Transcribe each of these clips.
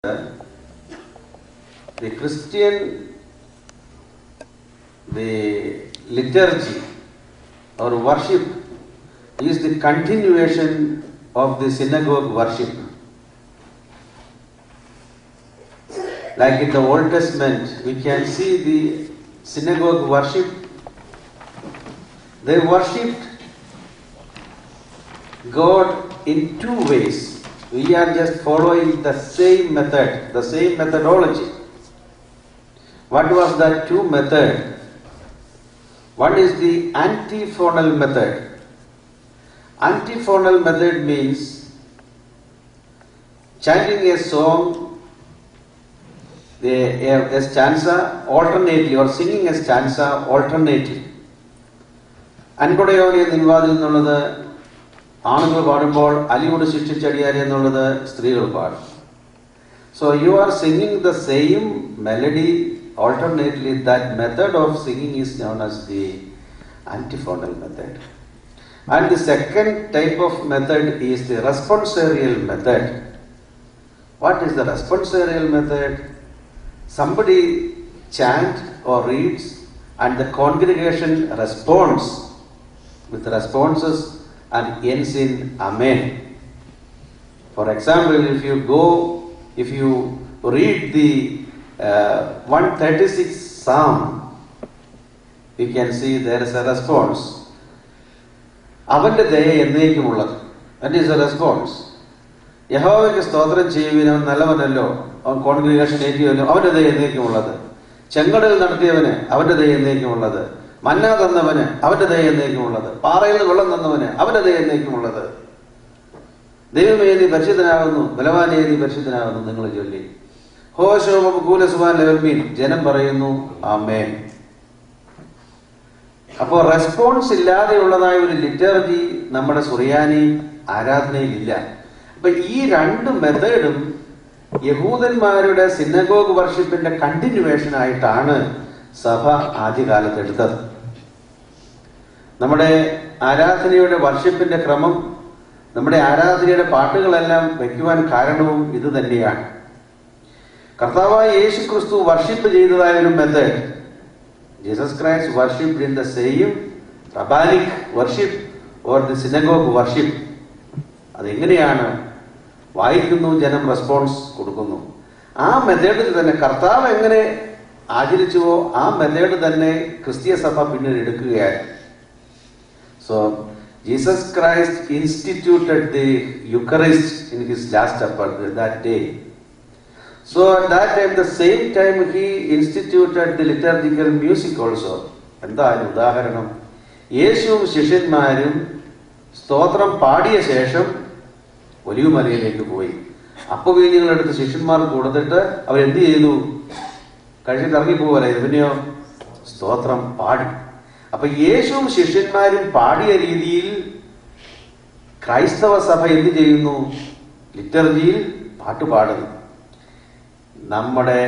The Christian, the liturgy or worship is the continuation of the synagogue worship. Like in the Old Testament, we can see the synagogue worship. They worshipped God in two ways. We are just following the same method, the same methodology. What was that two method? One is the antiphonal method. Antiphonal method means chanting a song, a stanza alternately, or singing a stanza alternately. അൻപടയോടെ നിൻവാതിൽ എന്നുള്ളത് ആണുങ്ങൾ പാടുമ്പോൾ അലിയോട് ശിക്ഷിച്ചടിയാരെ എന്നുള്ളത് സ്ത്രീകൾ പാടും. So you are singing the same melody alternately. That method of singing is known as the antiphonal method. And the second type of method is the responsorial method. What is the responsorial method? Somebody chant or reads and the congregation responds with responses and ends in Amen. For example, if you read the 136 Psalm, you can see there is a response. അവന്റെ ദയ എന്നേക്കുമുള്ളത്. That is a response. യഹോവയ്ക്ക് സ്തോത്രം ചെയ്യുവാൻ അവൻ നല്ലവനല്ലോ, അവൻ congregation ഏറ്റുവല്ലോ, അവന്റെ ദയ എന്നേക്കുമുള്ളത്. ചെങ്കടൽ നടത്തിയവന് അവന്റെ ദയ എന്നേക്കുമുള്ളത്. മന്ന തന്നവന് അവന്റെ ദയ എന്നേക്കുമുള്ളത്. പാറയിൽ നിന്ന് വെള്ളം തന്നവന് അവന്റെ ദയ എന്നേക്കുമുള്ളത്. ദൈവമേ നീ പരിശുദ്ധനാകുന്നു, ബലവാനേ നീ പരിശുദ്ധനാകുന്നു നിങ്ങൾ ചൊല്ലി. ജനം പറയുന്നു ആമേൻ. അപ്പോ റെസ്പോൺസ് ഇല്ലാതെയുള്ളതായ ഒരു ലിറ്റർജി നമ്മുടെ സുറിയാനി ആരാധനയിൽ ഇല്ല. അപ്പൊ ഈ രണ്ട് മെത്തേഡും യഹൂദന്മാരുടെ സിനഗോഗ് വർഷിപ്പിന്റെ കണ്ടിന്യൂവേഷൻ ആയിട്ടാണ് സഭ ആദ്യകാലത്ത് എടുത്തത്. നമ്മുടെ ആരാധനയുടെ വർഷിപ്പിന്റെ ക്രമം, നമ്മുടെ ആരാധനയുടെ പാട്ടുകളെല്ലാം വയ്ക്കുവാൻ കാരണവും ഇത് തന്നെയാണ്. കർത്താവായ യേശു ക്രിസ്തു വർഷിപ്പ് ചെയ്തതായ ഒരു method, Jesus Christ worshipped in the same rabbinic worship or the synagogue worship. അതെങ്ങനെയാണ്? വായിക്കുന്നു, ജനം റെസ്പോൺസ് കൊടുക്കുന്നു. ആ മെത്തേഡിൽ തന്നെ കർത്താവ് എങ്ങനെ ആചരിച്ചുവോ ആ മെത്തേഡ് തന്നെ ക്രിസ്തീയ സഭ പിന്നീട് എടുക്കുകയായി. So Jesus Christ instituted the Eucharist in his last upper that day. So at that time, the same time he instituted the liturgical music also. എന്താണ് ഉദാഹരണം? യേശുവും ശിഷ്യന്മാരും സ്തോത്രം പാടിയ ശേഷം ഒലിവുമലയിലേക്ക് പോയി. അപ്പവീഞ്ഞുകളെടുത്ത് ശിഷ്യന്മാർക്ക് കൊടുത്തിട്ട് അവരെന്ത് ചെയ്തു? കഴിഞ്ഞിട്ട് ഇറങ്ങിപ്പോവല്ലായിരുന്നു. പിന്നെയോ സ്തോത്രം പാടി. അപ്പൊ യേശുവും ശിഷ്യന്മാരും പാടിയ രീതിയിൽ ക്രൈസ്തവ സഭ എന്ത് ചെയ്യുന്നു? ലിറ്റർജിയിൽ പാട്ട് പാടുന്നു. നമ്മുടെ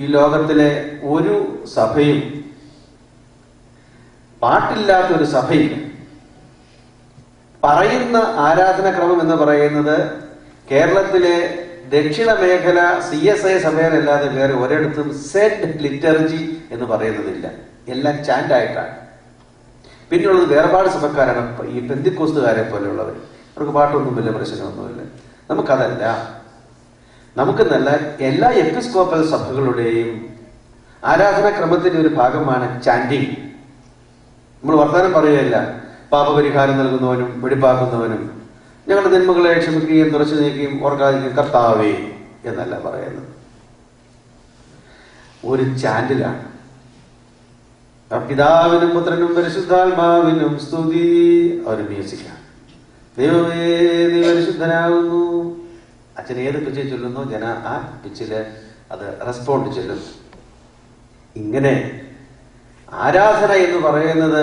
ഈ ലോകത്തിലെ ഒരു സഭയും പാട്ടില്ലാത്തൊരു സഭയില്ല. പറയുന്ന ആരാധനാക്രമം എന്ന് പറയുന്നത് കേരളത്തിലെ ദക്ഷിണ മേഖല CSI സഭയിലല്ലാതെ വേറെ ഒരിടത്തും സെഡ് ലിറ്റർജി എന്ന് പറയുന്നതില്ല. എല്ലാം ചാൻഡ് ആയിട്ടാണ്. പിന്നെയുള്ളത് വേർപാട് സഭക്കാരാണ്, ഈ പെന്തിക്കോസ്തുകാരെ പോലെയുള്ളവർ. അവർക്ക് പാട്ടൊന്നും വലിയ പ്രശ്നമൊന്നുമില്ല. നമുക്കതല്ല. നമുക്ക് നല്ല എല്ലാ എപ്പിസ്കോപ്പൽ സഭകളുടെയും ആരാധനാക്രമത്തിന്റെ ഒരു ഭാഗമാണ് ചാൻഡിങ്. നമ്മൾ വർത്തമാനം പറയുകയല്ല. പാപപരിഹാരം നൽകുന്നവനും വെടിപ്പാക്കുന്നവനും ഞങ്ങളുടെ നന്മകളെ ക്ഷമിക്കുകയും തുറച്ചു നീക്കുകയും ഓർക്കാതിരിക്കുകയും കർത്താവേ എന്നല്ല പറയുന്നത്. ഒരു ചാൻഡിലാണ്. പിതാവിനും പുത്രനും പരിശുദ്ധാത്മാവിനും സ്തുതി. ഒരു മ്യൂസിക്കാണ്. ദൈവമേ നീ പരിശുദ്ധനാകുന്നു. അച്ഛൻ ഏത് പിച്ചിൽ ചൊല്ലുന്നു, ജന ആ പിച്ചില് അത് റെസ്പോണ്ട് ചൊല്ലുന്നു. ഇങ്ങനെ ആരാധന എന്ന് പറയുന്നത്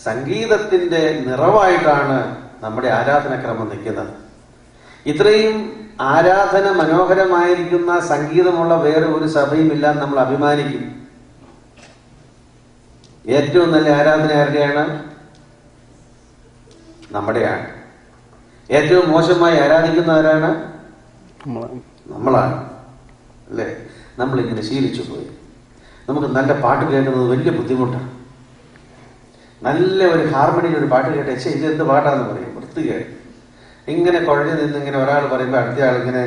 സംഗീതത്തിന്റെ നിറവായിട്ടാണ് നമ്മുടെ ആരാധനാക്രമം നിൽക്കുന്നത്. ഇത്രയും ആരാധന മനോഹരമായിരിക്കുന്ന സംഗീതമുള്ള വേറെ ഒരു സഭയും ഇല്ല നമ്മൾ അഭിമാനിക്കും. ഏറ്റവും നല്ല ആരാധന ആരുടെയാണ്? നമ്മുടെയാണ്. ഏറ്റവും മോശമായി ആരാധിക്കുന്ന ആരാണ്? നമ്മളാണ്. അല്ലേ? നമ്മളിങ്ങനെ ശീലിച്ചു പോയി. നമുക്ക് നല്ല പാട്ട് കേൾക്കുന്നത് വലിയ ബുദ്ധിമുട്ടാണ്. നല്ല ഒരു ഹാർമണിയിൽ ഒരു പാട്ട് കേട്ടേ ഇതെന്ത് പാട്ടാന്ന് പറയും, വൃത്തികേട്. ഇങ്ങനെ കുഴഞ്ഞു നിന്ന് ഇങ്ങനെ ഒരാൾ പറയുമ്പോൾ അടുത്ത ആൾ ഇങ്ങനെ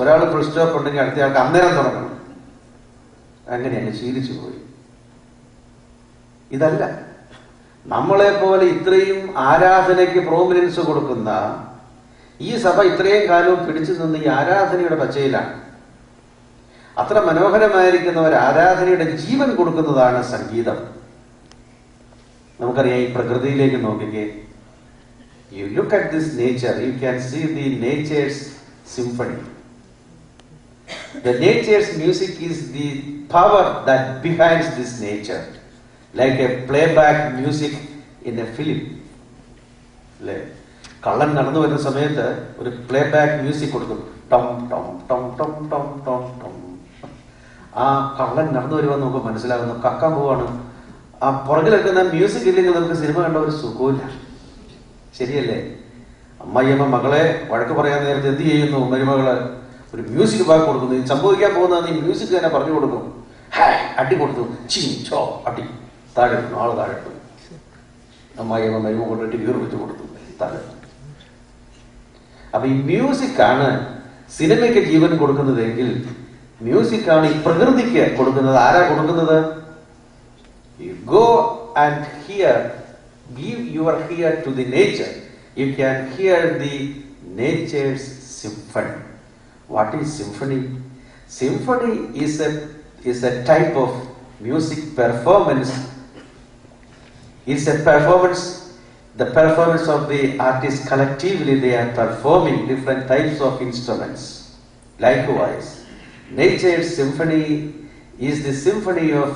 ഒരാൾ ഫുൾ സ്റ്റോപ്പ് ഉണ്ടെങ്കിൽ അടുത്ത ആൾക്ക് അന്നേരം തുടങ്ങണം. അങ്ങനെയാണ് ശീലിച്ചു പോയി. ഇതല്ല, നമ്മളെ പോലെ ഇത്രയും ആരാധനയ്ക്ക് പ്രോമിനൻസ് കൊടുക്കുന്ന ഈ സഭ ഇത്രയും കാലവും പിടിച്ചു നിന്ന് ഈ ആരാധനയുടെ പച്ചയിലാണ്. അത്ര മനോഹരമായിരിക്കുന്ന ഒരു ആരാധനയുടെ ജീവൻ കൊടുക്കുന്നതാണ് സംഗീതം. നമുക്കറിയാം, ഈ പ്രകൃതിയിലേക്ക് നോക്കിക്കേ. You look at this nature, you can see the nature's symphony. The nature's music is the power that behind this nature, like a playback music in a film. അല്ലേ? കള്ളൻ നടന്നു വരുന്ന സമയത്ത് ഒരു പ്ലേബാക്ക് മ്യൂസിക് കൊടുക്കും. ടം ടം ടം ടം ടം ടം ടം. ആ കള്ളൻ നടന്നു വരുവാൻ നമുക്ക് മനസ്സിലാകുന്നു കക്കാൻ പോവാണ്. ആ പുറകിലെടുക്കുന്ന മ്യൂസിക് ഇല്ലെങ്കിൽ നമുക്ക് സിനിമ കണ്ട ഒരു സുഖമില്ല. ശരിയല്ലേ? അമ്മയമ്മ മകളെ വഴക്ക് പറയാൻ നേരത്തെ എന്ത് ചെയ്യുന്നു? മരുമകള് ഒരു മ്യൂസിക് ബാക്ക് കൊടുക്കുന്നു. ഇത് സംഭവിക്കാൻ പോകുന്നതാണ്. ഈ മ്യൂസിക് തന്നെ പറഞ്ഞു കൊടുക്കും. അടി കൊടുത്തു, ചോ അടി, താഴെ ഇട്ടു, ആള് താഴെ ഇട്ടു. അമ്മായിയമ്മ മരുമ കൊണ്ടിട്ട് വീർപ്പിച്ച് കൊടുത്തു, താഴെ. അപ്പൊ ഈ മ്യൂസിക്കാണ് സിനിമയ്ക്ക് ജീവൻ കൊടുക്കുന്നതെങ്കിൽ മ്യൂസിക്കാണ് ഈ പ്രകൃതിക്ക് കൊടുക്കുന്നത്. ആരാ കൊടുക്കുന്നത്? You go and here, give your ear to the nature. You can hear the nature's symphony. What is symphony? Symphony is a type of music performance. It's a performance, the performance of the artists collectively. They are performing different types of instruments. Likewise, nature's symphony is the symphony of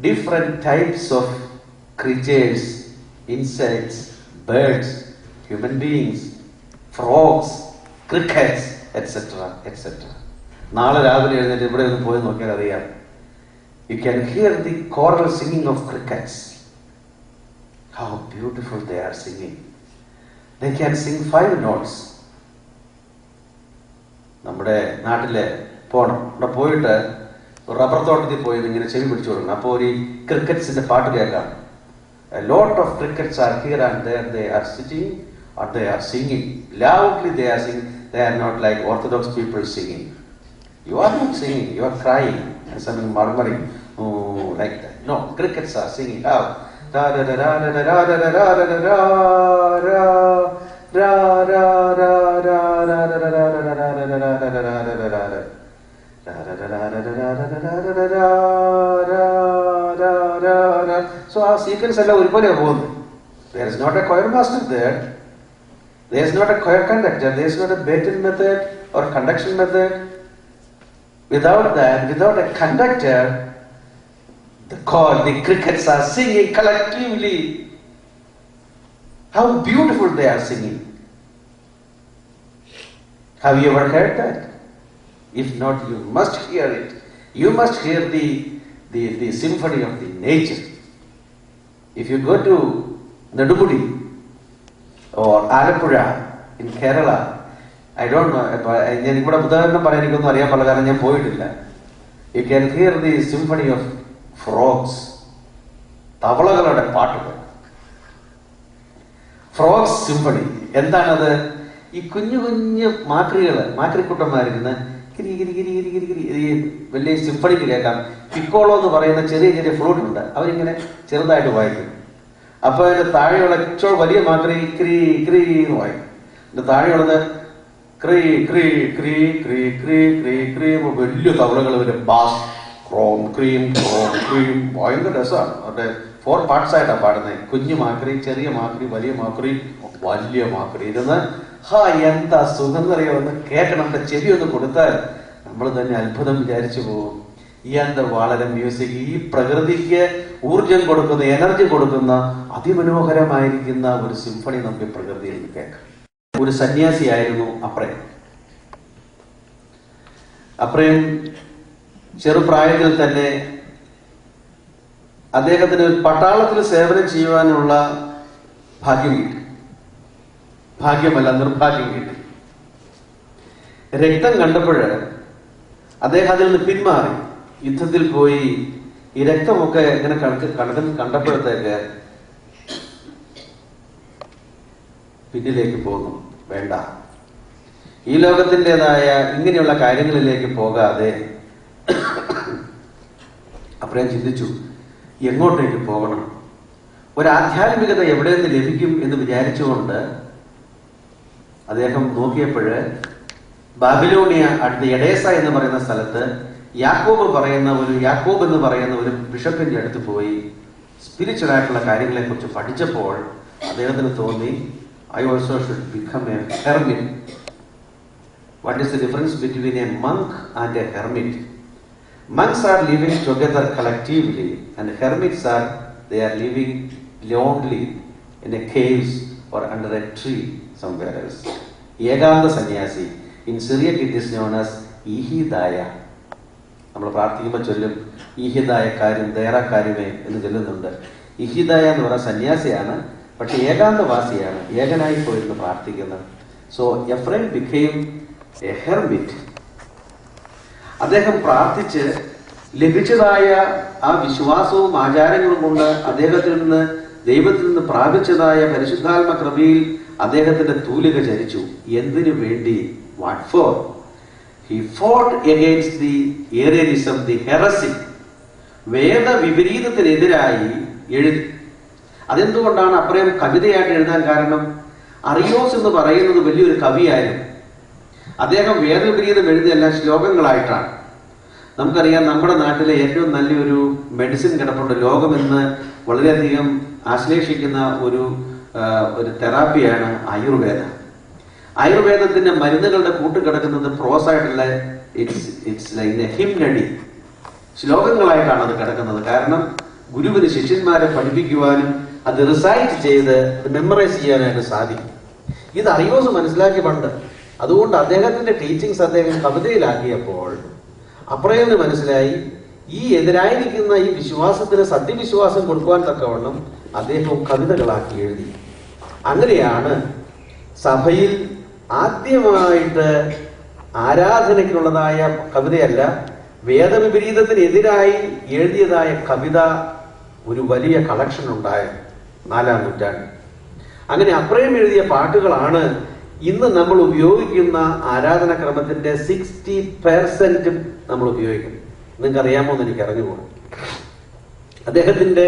different types of creatures, insects, birds, human beings, frogs, crickets, etc. etc. നാളെ രാവിലെ എഴുന്നേറ്റ് ഇവിടെ ഒന്ന് പോയി നോക്കിയാൽ അറിയാം. You can hear the choral singing of crickets. How beautiful they are singing. They can sing 5 notes. നമ്മുടെ നാട്ടിലെ പോണം, അവിടെ പോയിട്ട് റബ്ബർ തോട്ടത്തിൽ പോയി ഇങ്ങനെ ചെവി പിടിച്ചു കൊടുക്കണം. അപ്പോൾ ഒരു ക്രിക്കറ്റ്സിന്റെ പാട്ട് കേൾക്കാം. A lot of crickets are here and there. They are sitting or they are singing loudly. They are singing. They are not like Orthodox people singing. You are not singing. You are crying and some murmuring, oh, like that. No, crickets are singing loud. Da da da da da da da da da da da da da. So our sequence എല്ലാം ഒരുപോലെ പോകുന്നു. There is not a choir master there. There is not a choir conductor. There is not a baton method or conduction method. Without that, without a conductor, the crickets are singing collectively. How beautiful they are singing. Have you ever heard that? If not, you must hear it. You must hear the symphony of the nature. If you go to Nadumudi or Alappuzha in Kerala, I don't know, ഞാൻ ഇവിടെ ഉദാഹരണം പറയാൻ എനിക്കൊന്നും അറിയാൻ പാടില്ല, കാരണം ഞാൻ പോയിട്ടില്ല. You can hear the symphony of frogs. തവളകളുടെ പാട്ടുകൾ. ഫ്രോഗ്സ് സിംഫണി എന്താണത്? ഈ കുഞ്ഞു കുഞ്ഞു മാക്രിക്കുട്ടന്മാരിരുന്ന് കിരി കിരി കിരി കിരി കിരി കിരി ഈ വലിയ സിംഫണിക്ക് കേൾക്കാം. പിക്കോളോ എന്ന് പറയുന്ന ചെറിയ ചെറിയ ഫ്ലൂട്ട് ഉണ്ട്, അവരിങ്ങനെ ചെറുതായിട്ട് വായിക്കും. അപ്പൊ അതിന്റെ താഴെയുള്ള ഏറ്റവും വലിയ മാക്രി ക്രീ ക്രീ എന്ന് വായിക്കും. അതിന്റെ താഴെയുള്ളത് ക്രീ ക്രീ ക്രീ ക്രീ ക്രീ ക്രീ ക്രീ. വലിയ തവളകൾ വരും, ബാസ് ക്രോം ക്രീം ക്രോം ക്രീം. ഭയങ്കര രസമാണ്. അവരുടെ 4 parts ആയിട്ടാണ് പാടുന്നത്. കുഞ്ഞു മാക്രി, ചെറിയ മാക്രി, വലിയ മാക്രി, വലിയ മാക്രി. ഇരുന്ന് എന്താ സുഖം എന്നറിയാമെന്ന് കേൾക്കണം. നമ്മുടെ ചെവി ഒന്ന് കൊടുത്താൽ നമ്മൾ തന്നെ അത്ഭുതം വിചാരിച്ചു പോകും. എന്താ വളരെ മ്യൂസിക്. ഈ പ്രകൃതിക്ക് ഊർജം കൊടുക്കുന്ന, എനർജി കൊടുക്കുന്ന അതിമനോഹരമായിരിക്കുന്ന ഒരു സിംഫണി നമുക്ക് പ്രകൃതിയിൽ കേൾക്കാം. ഒരു സന്യാസിയായിരുന്നു അപ്രയം. അപ്രയം ചെറുപ്രായത്തിൽ തന്നെ അദ്ദേഹത്തിന് പട്ടാളത്തിൽ സേവനം ചെയ്യുവാനുള്ള ഭാഗ്യം കിട്ടി. ഭാഗ്യമല്ല, നിർഭാഗ്യം കിട്ടി. രക്തം കണ്ടപ്പോൾ അദ്ദേഹം അതിൽ നിന്ന് പിന്മാറി യുദ്ധത്തിൽ പോയി. ഈ രക്തമൊക്കെ ഇങ്ങനെ കണ്ടപ്പോഴത്തേക്ക് പിന്നിലേക്ക് പോന്നു. വേണ്ട, ഈ ലോകത്തിൻ്റെതായ ഇങ്ങനെയുള്ള കാര്യങ്ങളിലേക്ക് പോകാതെ അപ്രയം ചിന്തിച്ചു, എങ്ങോട്ടേക്ക് പോകണം, ഒരു ആധ്യാത്മികത എവിടെ നിന്ന് ലഭിക്കും എന്ന് വിചാരിച്ചുകൊണ്ട് അദ്ദേഹം നോക്കിയപ്പോഴ് ബാബിലോണിയ അടുത്ത എഡേസ എന്ന് പറയുന്ന സ്ഥലത്ത് യാക്കോബ് എന്ന് പറയുന്ന ഒരു ബിഷപ്പിന്റെ അടുത്ത് പോയി സ്പിരിച്വൽ ആയിട്ടുള്ള കാര്യങ്ങളെ കുറിച്ച് പഠിച്ചപ്പോൾ അദ്ദേഹത്തിന് തോന്നി, I also should become a hermit. What is the difference between a monk and a hermit? Monks are living together collectively, and hermits they are living lonely in a caves or under a tree somewhere else. ഏകാന്ത സന്യാസി, in Syriac it is known as Ihidaya. നമ്മൾ പ്രാർത്ഥിക്കുമ്പോൾ ചൊല്ലും ഈഹിദായക്കാരും ദേറാക്കാരുമേ എന്ന് ചൊല്ലുന്നുണ്ട്. ഈഹിദായ എന്ന് പറഞ്ഞ സന്യാസിയാണ്, പക്ഷെ ഏകാന്തവാസിയാണ്, ഏകനായി പോയിരുന്നു പ്രാർത്ഥിക്കുന്നത്. So Ephraim became a hermit. അദ്ദേഹം പ്രാർത്ഥിച്ച് ലഭിച്ചതായ ആ വിശ്വാസവും ആചാരങ്ങളും കൊണ്ട് അദ്ദേഹത്തിൽ നിന്ന് ദൈവത്തിൽ നിന്ന് പ്രാപിച്ചതായ പരിശുദ്ധാത്മ കൃപയിൽ അദ്ദേഹത്തിന്റെ തൂലിക ചരിച്ചു. എന്തിനു വേണ്ടി? What for? He fought against the Arianism, the heresy. വേദ വിപരീതത്തിനെതിരായി എഴുതി. അതെന്തുകൊണ്ടാണ് അപ്രയം കവിതയായിട്ട് എഴുതാൻ കാരണം? അറിയോസ് എന്ന് പറയുന്നത് വലിയൊരു കവിയായിരുന്നു. അദ്ദേഹം വേദവിപരീതം എഴുതിയെല്ലാം ശ്ലോകങ്ങളായിട്ടാണ്. നമുക്കറിയാം, നമ്മുടെ നാട്ടിലെ ഏറ്റവും നല്ലൊരു മെഡിസിൻ കിടപ്പുണ്ട്. ലോകമെന്ന് വളരെയധികം ആശ്ലേഷിക്കുന്ന ഒരു തെറാപ്പിയാണ് ആയുർവേദം. ആയുർവേദത്തിന്റെ മരുന്നുകളുടെ കൂട്ടുകിടക്കുന്നത് പ്രോസായിട്ടുള്ള ഇറ്റ്സ് ലൈക്ക് ഹിംനഡി, ശ്ലോകങ്ങളായിട്ടാണ് അത് കിടക്കുന്നത്. കാരണം ഗുരുവിന് ശിഷ്യന്മാരെ പഠിപ്പിക്കുവാനും അത് റിസൈറ്റ് ചെയ്ത് അത് മെമ്മറൈസ് ചെയ്യാനായിട്ട് സാധിക്കും. ഇത് അറിയോസ് മനസ്സിലാക്കി പണ്ട്. അതുകൊണ്ട് അദ്ദേഹത്തിന്റെ ടീച്ചിങ്സ് അദ്ദേഹം കവിതയിലാക്കിയപ്പോൾ അപ്രയോന് മനസ്സിലായി, ഈ എതിരായിരിക്കുന്ന ഈ വിശ്വാസത്തിന് സത്യവിശ്വാസം കൊടുക്കുവാൻ തക്കവണ്ണം അദ്ദേഹം കവിതകളാക്കി എഴുതി. അങ്ങനെയാണ് സഭയിൽ ആദ്യമായിട്ട് ആരാധനയ്ക്കുള്ളതായ കവിതയല്ല, വേദവിപരീതത്തിനെതിരായി എഴുതിയതായ കവിത ഒരു വലിയ കളക്ഷൻ ഉണ്ടായത് 4-ാം നൂറ്റാണ്ട്. അങ്ങനെ അപ്രയം എഴുതിയ പാട്ടുകളാണ് ഇന്ന് നമ്മൾ ഉപയോഗിക്കുന്ന ആരാധനാക്രമത്തിന്റെ 60% നമ്മൾ ഉപയോഗിക്കുന്നത്. നിങ്ങൾക്ക് അറിയാമോ എന്ന് എനിക്ക് അറിഞ്ഞുകൂടും. അദ്ദേഹത്തിന്റെ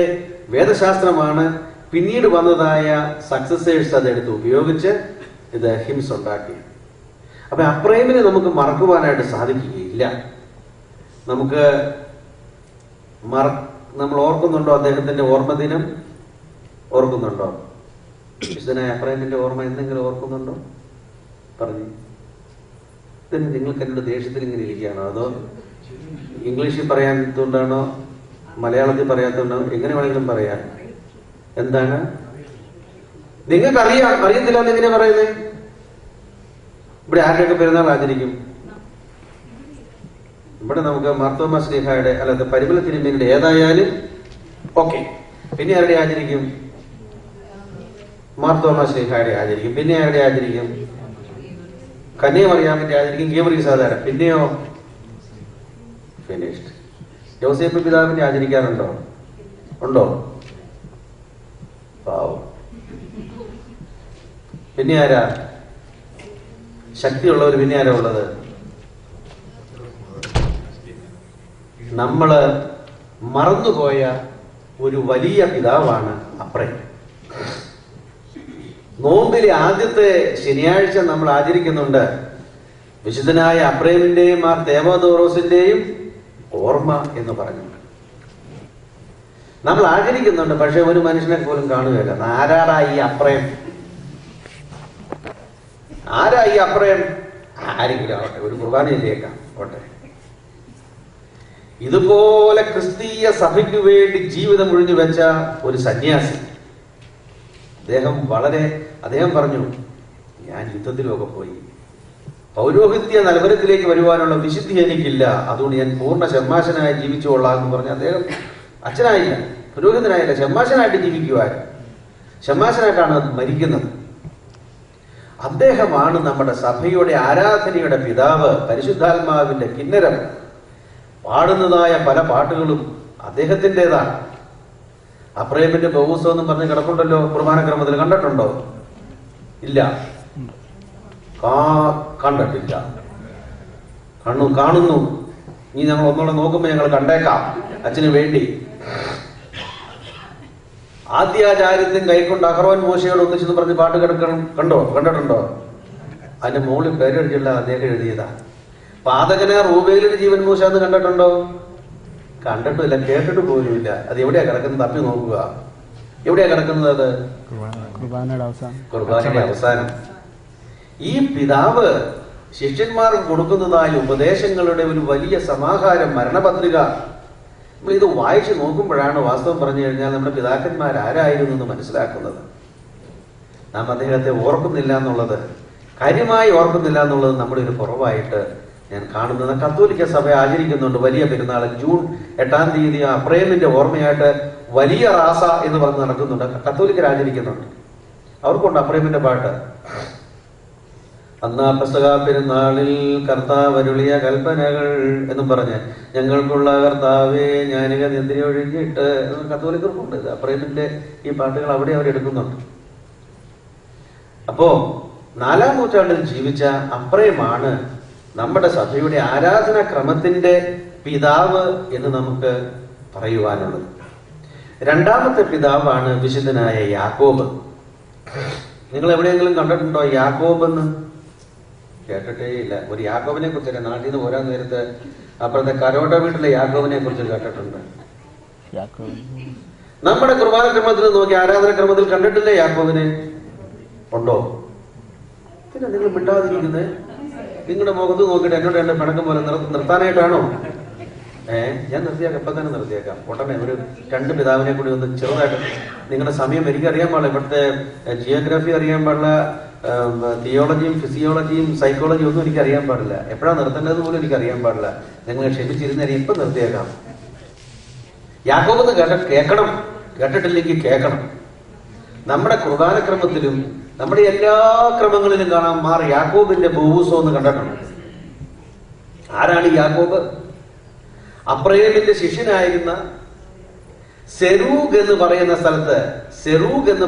വേദശാസ്ത്രമാണ് പിന്നീട് വന്നതായ സക്സസേഴ്സ് അതെടുത്ത് ഉപയോഗിച്ച് ഇത് ഹിംസ് ഉണ്ടാക്കി. അപ്പൊ അപ്രേമിനെ നമുക്ക് മറക്കുവാനായിട്ട് സാധിക്കുകയില്ല. നമുക്ക് നമ്മൾ ഓർക്കുന്നുണ്ടോ അദ്ദേഹത്തിന്റെ ഓർമ്മദിനം? ഓർക്കുന്നുണ്ടോ? വിശുദ്ധനായ അപ്രേമിന്റെ ഓർമ്മ എന്തെങ്കിലും ഓർക്കുന്നുണ്ടോ? പറഞ്ഞു. ഇതിന് നിങ്ങൾക്ക് എന്നോട് ദേഷ്യത്തിൽ ഇങ്ങനെ ഇരിക്കുകയാണോ, അതോ ഇംഗ്ലീഷിൽ പറയാത്തതുകൊണ്ടാണോ, മലയാളത്തിൽ പറയാത്തതുകൊണ്ടോ? എങ്ങനെ വേണമെങ്കിലും പറയാം. എന്താണ് നിങ്ങൾക്ക് അറിയത്തില്ല എന്നെങ്ങനെ പറയുന്നത്? ഇവിടെ ആരുടെയൊക്കെ പെരുന്നാൾ ആചരിക്കും? ഇവിടെ നമുക്ക് മാർത്തോമാ ശ്ലീഹായുടെ അല്ലാതെ പരിമല തിരുമേനിയുടെ ഏതായാലും ഓക്കെ. പിന്നെ ആരുടെ ആചരിക്കും? മാർത്തോമാ ശ്ലീഹായുടെ ആചരിക്കും. പിന്നെ ആരുടെ ആചരിക്കും? കന്യാമറിയാമിന്റെ ആചരിക്കും. ഗീവർഗീസ് സാധാരണ. പിന്നെയോ ഫിനിഷ്ഡ്. യോസേപ്പ് പിതാവിന്റെ ആചരിക്കാറുണ്ടോ? ഉണ്ടോ? പാവം. പിന്നെ ആരാ ശക്തിയുള്ളവർ? പിന്നെ ആരാ ഉള്ളത്? നമ്മള് മറന്നുപോയ ഒരു വലിയ പിതാവാണ് അപ്രയം. നോമ്പിലെ ആദ്യത്തെ ശനിയാഴ്ച നമ്മൾ ആചരിക്കുന്നുണ്ട് വിശുദ്ധനായ അപ്രയമിന്റെയും മാർ തേവദോറോസിന്റെയും ഓർമ്മ എന്ന് പറഞ്ഞു നമ്മൾ ആചരിക്കുന്നുണ്ട്. പക്ഷെ ഒരു മനുഷ്യനെ പോലും കാണുകയില്ല. ആരാടാ ഈ അപ്രയം? ആരാ ഈ അപ്രയം? ആരെങ്കിലും ആവട്ടെ, ഒരു കുർബാനയിലേക്കാം ഓട്ടെ. ഇതുപോലെ ക്രിസ്തീയ സഭയ്ക്ക് വേണ്ടി ജീവിതം ഒഴിഞ്ഞു വെച്ച ഒരു സന്യാസി. അദ്ദേഹം പറഞ്ഞു, ഞാൻ യുദ്ധത്തിലൊക്കെ പോയി, പൗരോഹിത്യ നൽവരത്തിലേക്ക് വരുവാനുള്ള വിശുദ്ധി എനിക്കില്ല, അതുകൊണ്ട് ഞാൻ പൂർണ്ണ ഷമ്മാശനായി ജീവിച്ചുകൊള്ളാം എന്ന് പറഞ്ഞ് അദ്ദേഹം അച്ഛനായില്ല, പുരോഹിതനായില്ല, ഷമ്മാശനായിട്ട് ജീവിക്കുവാൻ. ഷമ്മാശനായിട്ടാണ് മരിക്കുന്നത്. അദ്ദേഹമാണ് നമ്മുടെ സഭയുടെ ആരാധനയുടെ പിതാവ്, പരിശുദ്ധാത്മാവിന്റെ കിന്നരം. പാടുന്നതായ പല പാട്ടുകളും അദ്ദേഹത്തിൻ്റെതാണ്. അപ്രേമിന്റെ ബഹൂസം എന്നും പറഞ്ഞ് കിടപ്പുണ്ടല്ലോ കുർബാനക്രമത്തിൽ. കണ്ടിട്ടുണ്ടോ? ഇല്ല, കണ്ടിട്ടില്ല. കാണുന്നു. ഇനി ഞങ്ങൾ ഒന്നുകൂടെ നോക്കുമ്പോൾ ഞങ്ങൾ കണ്ടേക്കാം അച്ഛന് വേണ്ടി. ആദ്യാചാര്യത്തിൻ കൈക്കൊണ്ട് അഹറോൻ മോശയോട് ഒന്നിച്ചെന്ന് പറഞ്ഞ് പാട്ട് കണ്ടിട്ടുണ്ടോ? അതിന്റെ മുകളിൽ പേരെഴുതിയുള്ള അദ്ദേഹം എഴുതിയതാ. പാതകനെ റൂബേലിന്റെ ജീവൻ മൂശ എന്ന് കണ്ടിട്ടുണ്ടോ? കണ്ടിട്ടില്ല, കേട്ടിട്ട് പോലുമില്ല. അത് എവിടെയാ കിടക്കുന്നത്? തപ്പി നോക്കുക. എവിടെയാ കിടക്കുന്നത്? അത് കുർബാനയുടെ അവസാനം. ഈ പിതാവ് ശിഷ്യന്മാർക്ക് കൊടുക്കുന്നതായ ഉപദേശങ്ങളുടെ ഒരു വലിയ സമാഹാരം, മരണപത്രിക. നമ്മൾ ഇത് വായിച്ചു നോക്കുമ്പോഴാണ് വാസ്തവം പറഞ്ഞു കഴിഞ്ഞാൽ നമ്മുടെ പിതാക്കന്മാർ ആരായിരുന്നു എന്ന് മനസ്സിലാക്കുന്നത്. നാം അദ്ദേഹത്തെ ഓർക്കുന്നില്ല എന്നുള്ളത്, കാര്യമായി ഓർക്കുന്നില്ല എന്നുള്ളത് നമ്മുടെ ഒരു കുറവായിട്ട് ഞാൻ കാണുന്നത്. കത്തോലിക്ക സഭ ആചരിക്കുന്നുണ്ട് വലിയ പെരുന്നാൾ. ജൂൺ 8-ാം തീയതി അപ്രേമിന്റെ ഓർമ്മയായിട്ട് വലിയ റാസ എന്ന് പറഞ്ഞ് നടക്കുന്നുണ്ട്. കത്തോലിക്കർ ആചരിക്കുന്നുണ്ട്. അവർക്കുണ്ട് അപ്രേമിന്റെ പാട്ട്. അന്നാ പെസഹ പെരുന്നാളിൽ കർത്താവ് അരുളിയ കൽപ്പനകൾ എന്നും പറഞ്ഞ് ഞങ്ങൾക്കുള്ള കർത്താവെ ഞാനിക നിദ്ര ഒഴുകിയിട്ട് കത്തോലിക്കർക്കുണ്ട്. അപ്രേമിന്റെ ഈ പാട്ടുകൾ അവിടെ അവരെടുക്കുന്നുണ്ട്. അപ്പോ 4-ാം നൂറ്റാണ്ടിൽ ജീവിച്ച അപ്രേമാണ് നമ്മുടെ സഭയുടെ ആരാധനാ ക്രമത്തിന്റെ പിതാവ് എന്ന് നമുക്ക് പറയുവാനുള്ളത്. രണ്ടാമത്തെ പിതാവാണ് വിശുദ്ധനായ യാക്കോബ്. നിങ്ങൾ എവിടെയെങ്കിലും കണ്ടിട്ടുണ്ടോ യാക്കോബ് എന്ന്? കേട്ടിട്ടേ ഇല്ല. ഒരു യാക്കോബിനെ കുറിച്ച് നാട്ടിൽ നിന്ന് പോരാൻ നേരത്ത് അപ്പുറത്തെ കരോട്ട വീട്ടിലെ യാക്കോബിനെ കുറിച്ച് കേട്ടിട്ടുണ്ട്. നമ്മുടെ കുർബാന ക്രമത്തിൽ നോക്കി ആരാധന ക്രമത്തിൽ കണ്ടിട്ടില്ലേ യാക്കോബിനെ? ഉണ്ടോ? പിന്നെ നിങ്ങൾ മിണ്ടാതിരിക്കുന്നത്? നിങ്ങളുടെ മുഖത്ത് നോക്കിയിട്ട് എന്നോട് എന്റെ പിണക്കം പോലെ നിർത്താനായിട്ടാണോ? ഞാൻ നിർത്തിയേക്കാം, ഇപ്പം തന്നെ നിർത്തിയേക്കാം. ഉടനെ ഒരു 2 പിതാവിനെ കൂടി ഒന്ന് ചെറുതായിട്ട്. നിങ്ങളുടെ സമയം എനിക്കറിയാൻ പാടില്ല. ഇവിടുത്തെ ജിയോഗ്രഫി അറിയാൻ പാടില്ല, തിയോളജിയും ഫിസിയോളജിയും സൈക്കോളജിയും ഒന്നും എനിക്ക് അറിയാൻ പാടില്ല. എപ്പോഴാണ് നിർത്തേണ്ടത് പോലും എനിക്ക് അറിയാൻ പാടില്ല. നിങ്ങൾ ക്ഷമിച്ചിരുന്നേരം ഇപ്പം നിർത്തിയേക്കാം. യാക്കോബെന്ന് കേൾക്കണം, കേട്ടിട്ടില്ലെങ്കിൽ കേൾക്കണം. നമ്മുടെ കുർബാനക്രമത്തിലും നമ്മുടെ എല്ലാ ക്രമങ്ങളിലും കാണാൻ യാക്കോബിന്റെ ബഹൂസം എന്ന് കണ്ടിട്ടുണ്ട്. ആരാണ് യാക്കോബ്? അപ്രേമിന്റെ ശിഷ്യനായിരുന്ന സെറൂഗ് എന്ന്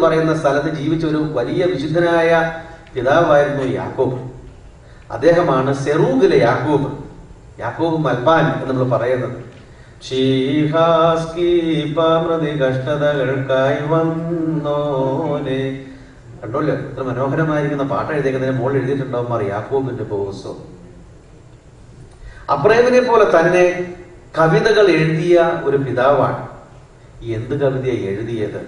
പറയുന്ന സ്ഥലത്ത് ജീവിച്ച ഒരു വലിയ വിശുദ്ധനായ പിതാവായിരുന്നു യാക്കോബ്. അദ്ദേഹമാണ് സെറൂഗിലെ യാക്കോബ്. യാക്കോബ് മൽപ്പാൻ എന്ന് നമ്മൾ പറയുന്നത്. കഷ്ടതകൾക്കായി വന്നോനെ. കണ്ടോല്ലോ, ഇത്ര മനോഹരമായിരിക്കുന്ന പാട്ട് എഴുതിയേക്കുന്നതിന് മുകളിൽ എഴുതിയിട്ടുണ്ടാവും യാക്കോബിന്റെ ബഹൂസം. അപ്രേമിനെ പോലെ തന്നെ കവിതകൾ എഴുതിയ ഒരു പിതാവാണ്. എന്ത് കവിതയാണ് എഴുതിയത്?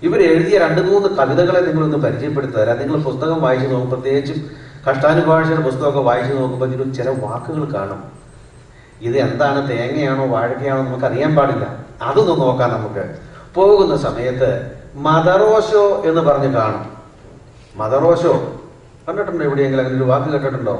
ഇവരെഴുതിയ 2-3 കവിതകളെ നിങ്ങളൊന്ന് പരിചയപ്പെടുത്തി തരാം. നിങ്ങൾ പുസ്തകം വായിച്ചു നോക്കും, പ്രത്യേകിച്ചും കഷ്ടാനുഭാഷയുടെ പുസ്തകമൊക്കെ വായിച്ചു നോക്കുമ്പോൾ ഇതിൽ ചില വാക്കുകൾ കാണും. ഇത് എന്താണ്, തേങ്ങയാണോ വാഴക്കയാണോ നമുക്ക് അറിയാൻ പാടില്ല. അതൊന്ന് നോക്കാം നമുക്ക്. പോകുന്ന സമയത്ത് മദറോശോ എന്ന് പറഞ്ഞ് കാണും. മദറോശോ കണ്ടിട്ടുണ്ടോ? എവിടെയെങ്കിലും അങ്ങനെ ഒരു വാക്ക് കേട്ടിട്ടുണ്ടോ?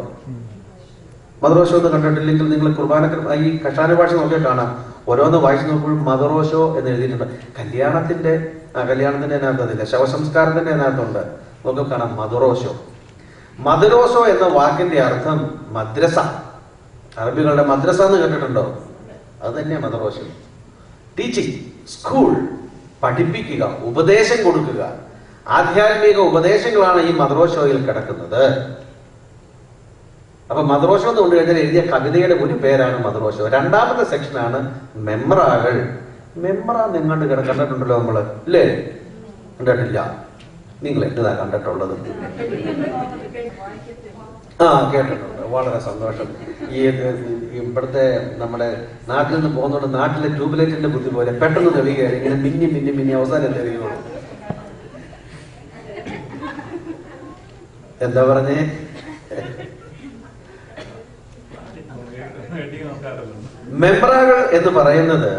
മദറോശോ എന്ന് കണ്ടിട്ടില്ലെങ്കിൽ നിങ്ങൾ കുർബാന ഈ കഷാന ഭാഷ നോക്കിയാൽ കാണാം. ഓരോന്ന് വായിച്ചു നോക്കുമ്പോഴും മദറോശോ എന്ന് എഴുതിയിട്ടുണ്ട്. കല്യാണത്തിന്റെ അതിനകത്തതില്ല, ശവസംസ്കാരത്തിന്റെ അതിനകത്തുണ്ട്. നമുക്ക് കാണാം മദറോശോ. മദറോശോ എന്ന വാക്കിന്റെ അർത്ഥം മദ്രസ. അറബികളുടെ മദ്രസ എന്ന് കേട്ടിട്ടുണ്ടോ? അത് തന്നെയാണ് മദറോശോ. ടീച്ചിങ്, സ്കൂൾ, പഠിപ്പിക്കുക, ഉപദേശം കൊടുക്കുക, ആധ്യാത്മിക ഉപദേശങ്ങളാണ് ഈ മദ്രസയിൽ കിടക്കുന്നത്. അപ്പൊ മദ്രസ എന്ന് കൊണ്ടു കഴിഞ്ഞാൽ എഴുതിയ കവിതയുടെ ഒരു പേരാണ് മദ്രസ. രണ്ടാമത്തെ സെക്ഷനാണ് മെമ്രാകൾ. മെമ്ര നിങ്ങണ്ട് കണ്ടിട്ടുണ്ടല്ലോ നമ്മള്, ഇല്ലേ? കണ്ടിട്ടില്ല? നിങ്ങൾ എന്നതാ കണ്ടിട്ടുള്ളത്? കേട്ടിട്ടുണ്ട്. വളരെ സന്തോഷം. ഇവിടുത്തെ നമ്മുടെ നാട്ടിൽ നിന്ന് പോകുന്നതുകൊണ്ട് നാട്ടിലെ ട്യൂബ്ലൈറ്റിന്റെ ബുദ്ധി പോലെ പെട്ടെന്ന് തെളിയുകയാണ്. ഇങ്ങനെ മിന്നി മിന്നി മിന്നി അവസാനം തെളിയുള്ളൂ. എന്താ പറഞ്ഞേ? മെമ്രാകൾ എന്ന് പറയുന്നത്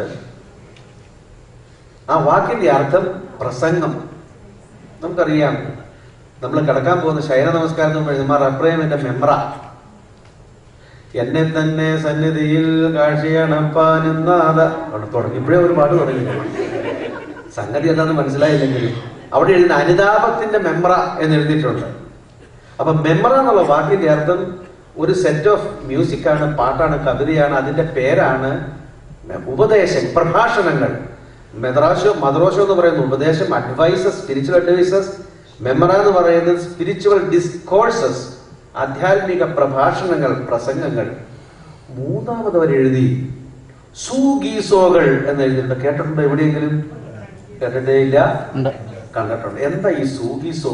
ആ വാക്കിന്റെ അർത്ഥം പ്രസംഗം. നമുക്കറിയാം, നമ്മൾ കിടക്കാൻ പോകുന്ന ശയന നമസ്കാരം അപ്രേമിന്റെ മെമ്ര. എന്നെ തന്നെ സന്നിധിയിൽ കാഴ്ചയണപ്പാനെന്നാത തുടങ്ങിയപ്പോഴേ ഒരു പാട്ട് തുടങ്ങി. സംഗതി എന്താന്ന് മനസ്സിലായില്ലെങ്കിലും അവിടെ എഴുതുന്ന അനുതാപത്തിന്റെ മെമ്ര എന്ന് എഴുതിയിട്ടുണ്ട്. അപ്പൊ മെമ്ര എന്നുള്ള വാക്കിന്റെ അർത്ഥം ഒരു സെറ്റ് ഓഫ് മ്യൂസിക്കാണ്, പാട്ടാണ്, കവിതയാണ്. അതിന്റെ പേരാണ് ഉപദേശം, പ്രഭാഷണങ്ങൾ. മദ്രോഷോ എന്ന് പറയുന്ന ഉപദേശം, അഡ്വൈസസ്, സ്പിരിച്വൽ അഡ്വൈസസ്. മെമ്മറ എന്ന് പറയുന്നത് സ്പിരിച്വൽ ഡിസ്കോഴ്സസ്, ആധ്യാത്മിക പ്രഭാഷണങ്ങൾ, പ്രസംഗങ്ങൾ. മൂന്നാമത് അവർ എഴുതി സൂഗീസോകൾ എന്ന് എഴുതിയിട്ടുണ്ട്. കേട്ടിട്ടുണ്ടോ എവിടെയെങ്കിലും? കേട്ടിട്ടേ ഇല്ല, കണ്ടിട്ടുണ്ട്. എന്താ ഈ സൂഗീസോ?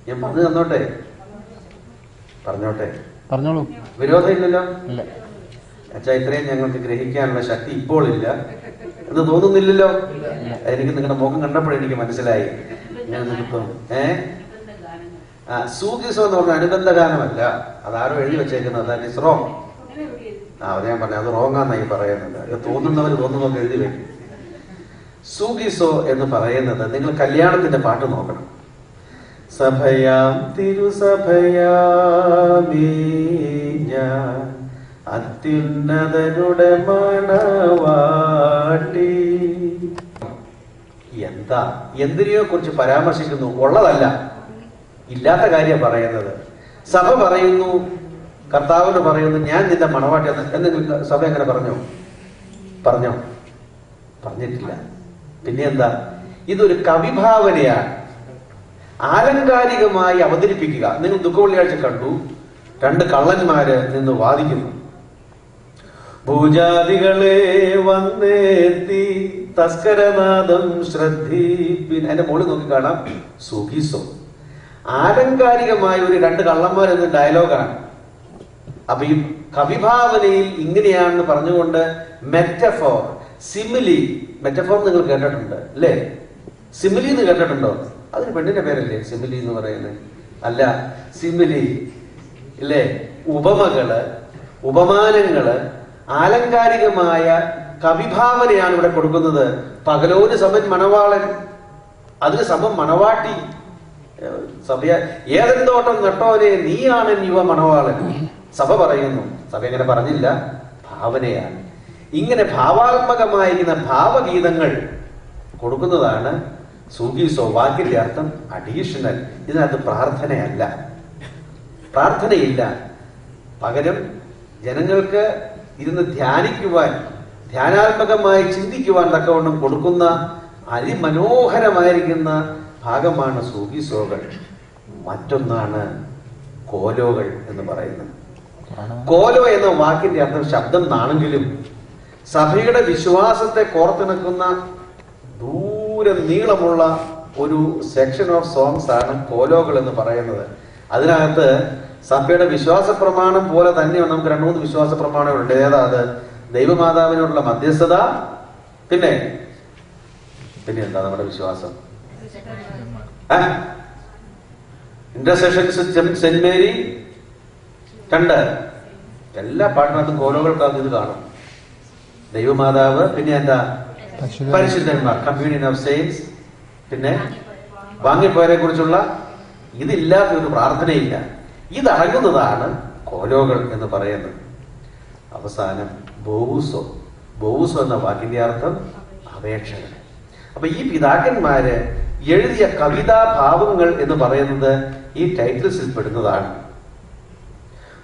ഞാൻ പറഞ്ഞു തന്നോട്ടെ? പറഞ്ഞോളൂ. വിരോധം ഇല്ലല്ലോ അച്ഛാ? ഇത്രയും ഞങ്ങൾക്ക് ഗ്രഹിക്കാനുള്ള ശക്തി ഇപ്പോൾ ഇല്ല എന്ന് തോന്നുന്നില്ലല്ലോ? എനിക്ക് നിങ്ങളുടെ മുഖം കണ്ടപ്പോഴെനിക്ക് മനസ്സിലായി. ഞാൻ നിൽക്കും. സൂഗീസോ എന്ന് പറഞ്ഞ അനുബന്ധ ഗാനമല്ല, അതാരോ എഴുതി വെച്ചേക്കുന്നത്. That is wrong. അത് ഞാൻ പറഞ്ഞു, അത് റോങ്ങാന്നായി പറയുന്നത്. അത് തോന്നുന്നവർ തോന്നുന്നൊക്കെ എഴുതി വെക്കും. സൂഗീസോ എന്ന് പറയുന്നത്, നിങ്ങൾ കല്യാണത്തിന്റെ പാട്ട് നോക്കണം. സഭയാം തിരുസഭയാമീ ഞാൻ അത്യുന്നതനുടെ മണവാട്ടി. എന്താ, എന്തിനെയോ കുറിച്ച് പരാമർശിക്കുന്നു, ഉള്ളതല്ല, ഇല്ലാത്ത കാര്യം പറയുന്നത്. സഭ പറയുന്നു, കർത്താവിന് പറയുന്നു, ഞാൻ നിന്റെ മണവാട്ടി എന്ന്. സഭ എങ്ങനെ പറഞ്ഞോ? പറഞ്ഞിട്ടില്ല. പിന്നെ എന്താ? ഇതൊരു കവിഭാവനയാണ്, ആലങ്കാരികമായി അവതരിപ്പിക്കുക. നിങ്ങൾ ദുഃഖവെള്ളിയാഴ്ച കണ്ടു, 2 കള്ളന്മാര് നിന്ന് വാദിക്കുന്നു. ഭൂജാതികളെ വന്നെത്തി തസ്കരനാദം ശ്രദ്ധിപ്പിൻ. അതിന്റെ മുകളിൽ നോക്കി കാണാം സുഖിസോ. ആലങ്കാരികമായ ഒരു 2 കള്ളന്മാരെന്ന ഡയലോഗാണ്. അപ്പൊ ഈ കവിഭാവനയിൽ ഇങ്ങനെയാണെന്ന് പറഞ്ഞുകൊണ്ട് മെറ്റഫോർ, സിമിലി. മെറ്റഫോർ നിങ്ങൾ കേട്ടിട്ടുണ്ട് അല്ലേ? സിമിലി എന്ന് കേട്ടിട്ടുണ്ടോ? അതൊരു പെണ്ണിന്റെ പേരല്ലേ സിമിലി എന്ന് പറയുന്നത്? അല്ല, സിമിലി ഇല്ലേ? ഉപമകള്, ഉപമാനങ്ങള്, ആലങ്കാരികമായ കവിഭാവനയാണ് ഇവിടെ കൊടുക്കുന്നത്. പകലോന് സമൻ മണവാളൻ, അതിന് സമം മണവാട്ടി. സഭ ഏതൻ തോട്ടം നട്ടോനെ നീയാണ് യുവ മണവാളൻ. സഭ പറയുന്നു. സഭ എങ്ങനെ പറഞ്ഞില്ല, ഭാവനയാണ്. ഇങ്ങനെ ഭാവാത്മകമായിരിക്കുന്ന ഭാവഗീതങ്ങൾ കൊടുക്കുന്നതാണ് സൂഗീസോ. വാക്കിന്റെ അർത്ഥം അഡീഷണൽ. ഇതിനകത്ത് പ്രാർത്ഥനയില്ല. പകരം ജനങ്ങൾക്ക് ഇരുന്ന് ധ്യാനിക്കുവാൻ, ധ്യാനാത്മകമായി ചിന്തിക്കുവാൻ തക്കവണ്ണം കൊടുക്കുന്ന അതിമനോഹരമായിരിക്കുന്ന ഭാഗമാണ് സൂഗീസോകൾ. മറ്റൊന്നാണ് കോലോകൾ എന്ന് പറയുന്നത്. കോലോ എന്ന വാക്കിന്റെ അർത്ഥം ശബ്ദം എന്നാണെങ്കിലും സഭയുടെ വിശ്വാസത്തെ കോർത്തിണക്കുന്ന ദൂരം നീളമുള്ള ഒരു സെക്ഷൻ ഓഫ് സോങ്സ് ആണ് കോലോകൾ എന്ന് പറയുന്നത്. അതിനകത്ത് സഭയുടെ വിശ്വാസ പ്രമാണം പോലെ തന്നെ നമുക്ക് 2-3 വിശ്വാസ പ്രമാണങ്ങളുണ്ട്. ഏതാ അത്? ദൈവമാതാവിനോടുള്ള മധ്യസ്ഥത, പിന്നെ എന്താ നമ്മുടെ വിശ്വാസം? Intercessions saint Mary. 2 എല്ലാ പാട്ടിനകത്തും കോലോകൾക്കകത്ത് ഇത് കാണും. ദൈവമാതാവ്, പിന്നെ എന്താ? പരിശുദ്ധന്മാർ, കമ്മ്യൂണിയൻ ഓഫ് സെയിൻസ്, പിന്നെ വാങ്ങിപ്പോയവരെ കുറിച്ചുള്ള. ഇതില്ലാത്ത ഒരു പ്രാർത്ഥനയില്ല. ഇതടങ്ങുന്നതാണ് കോലോകൾ എന്ന് പറയുന്നത്. അവസാനം ബോവുസോ. ബോവുസോ എന്ന വാക്കിന്റെ അർത്ഥം അപേക്ഷകൾ. അപ്പൊ ഈ പിതാക്കന്മാര് എഴുതിയ കവിതാഭാവങ്ങൾ എന്ന് പറയുന്നത് ഈ ടൈറ്റിൽസിൽ പെടുന്നതാണ്.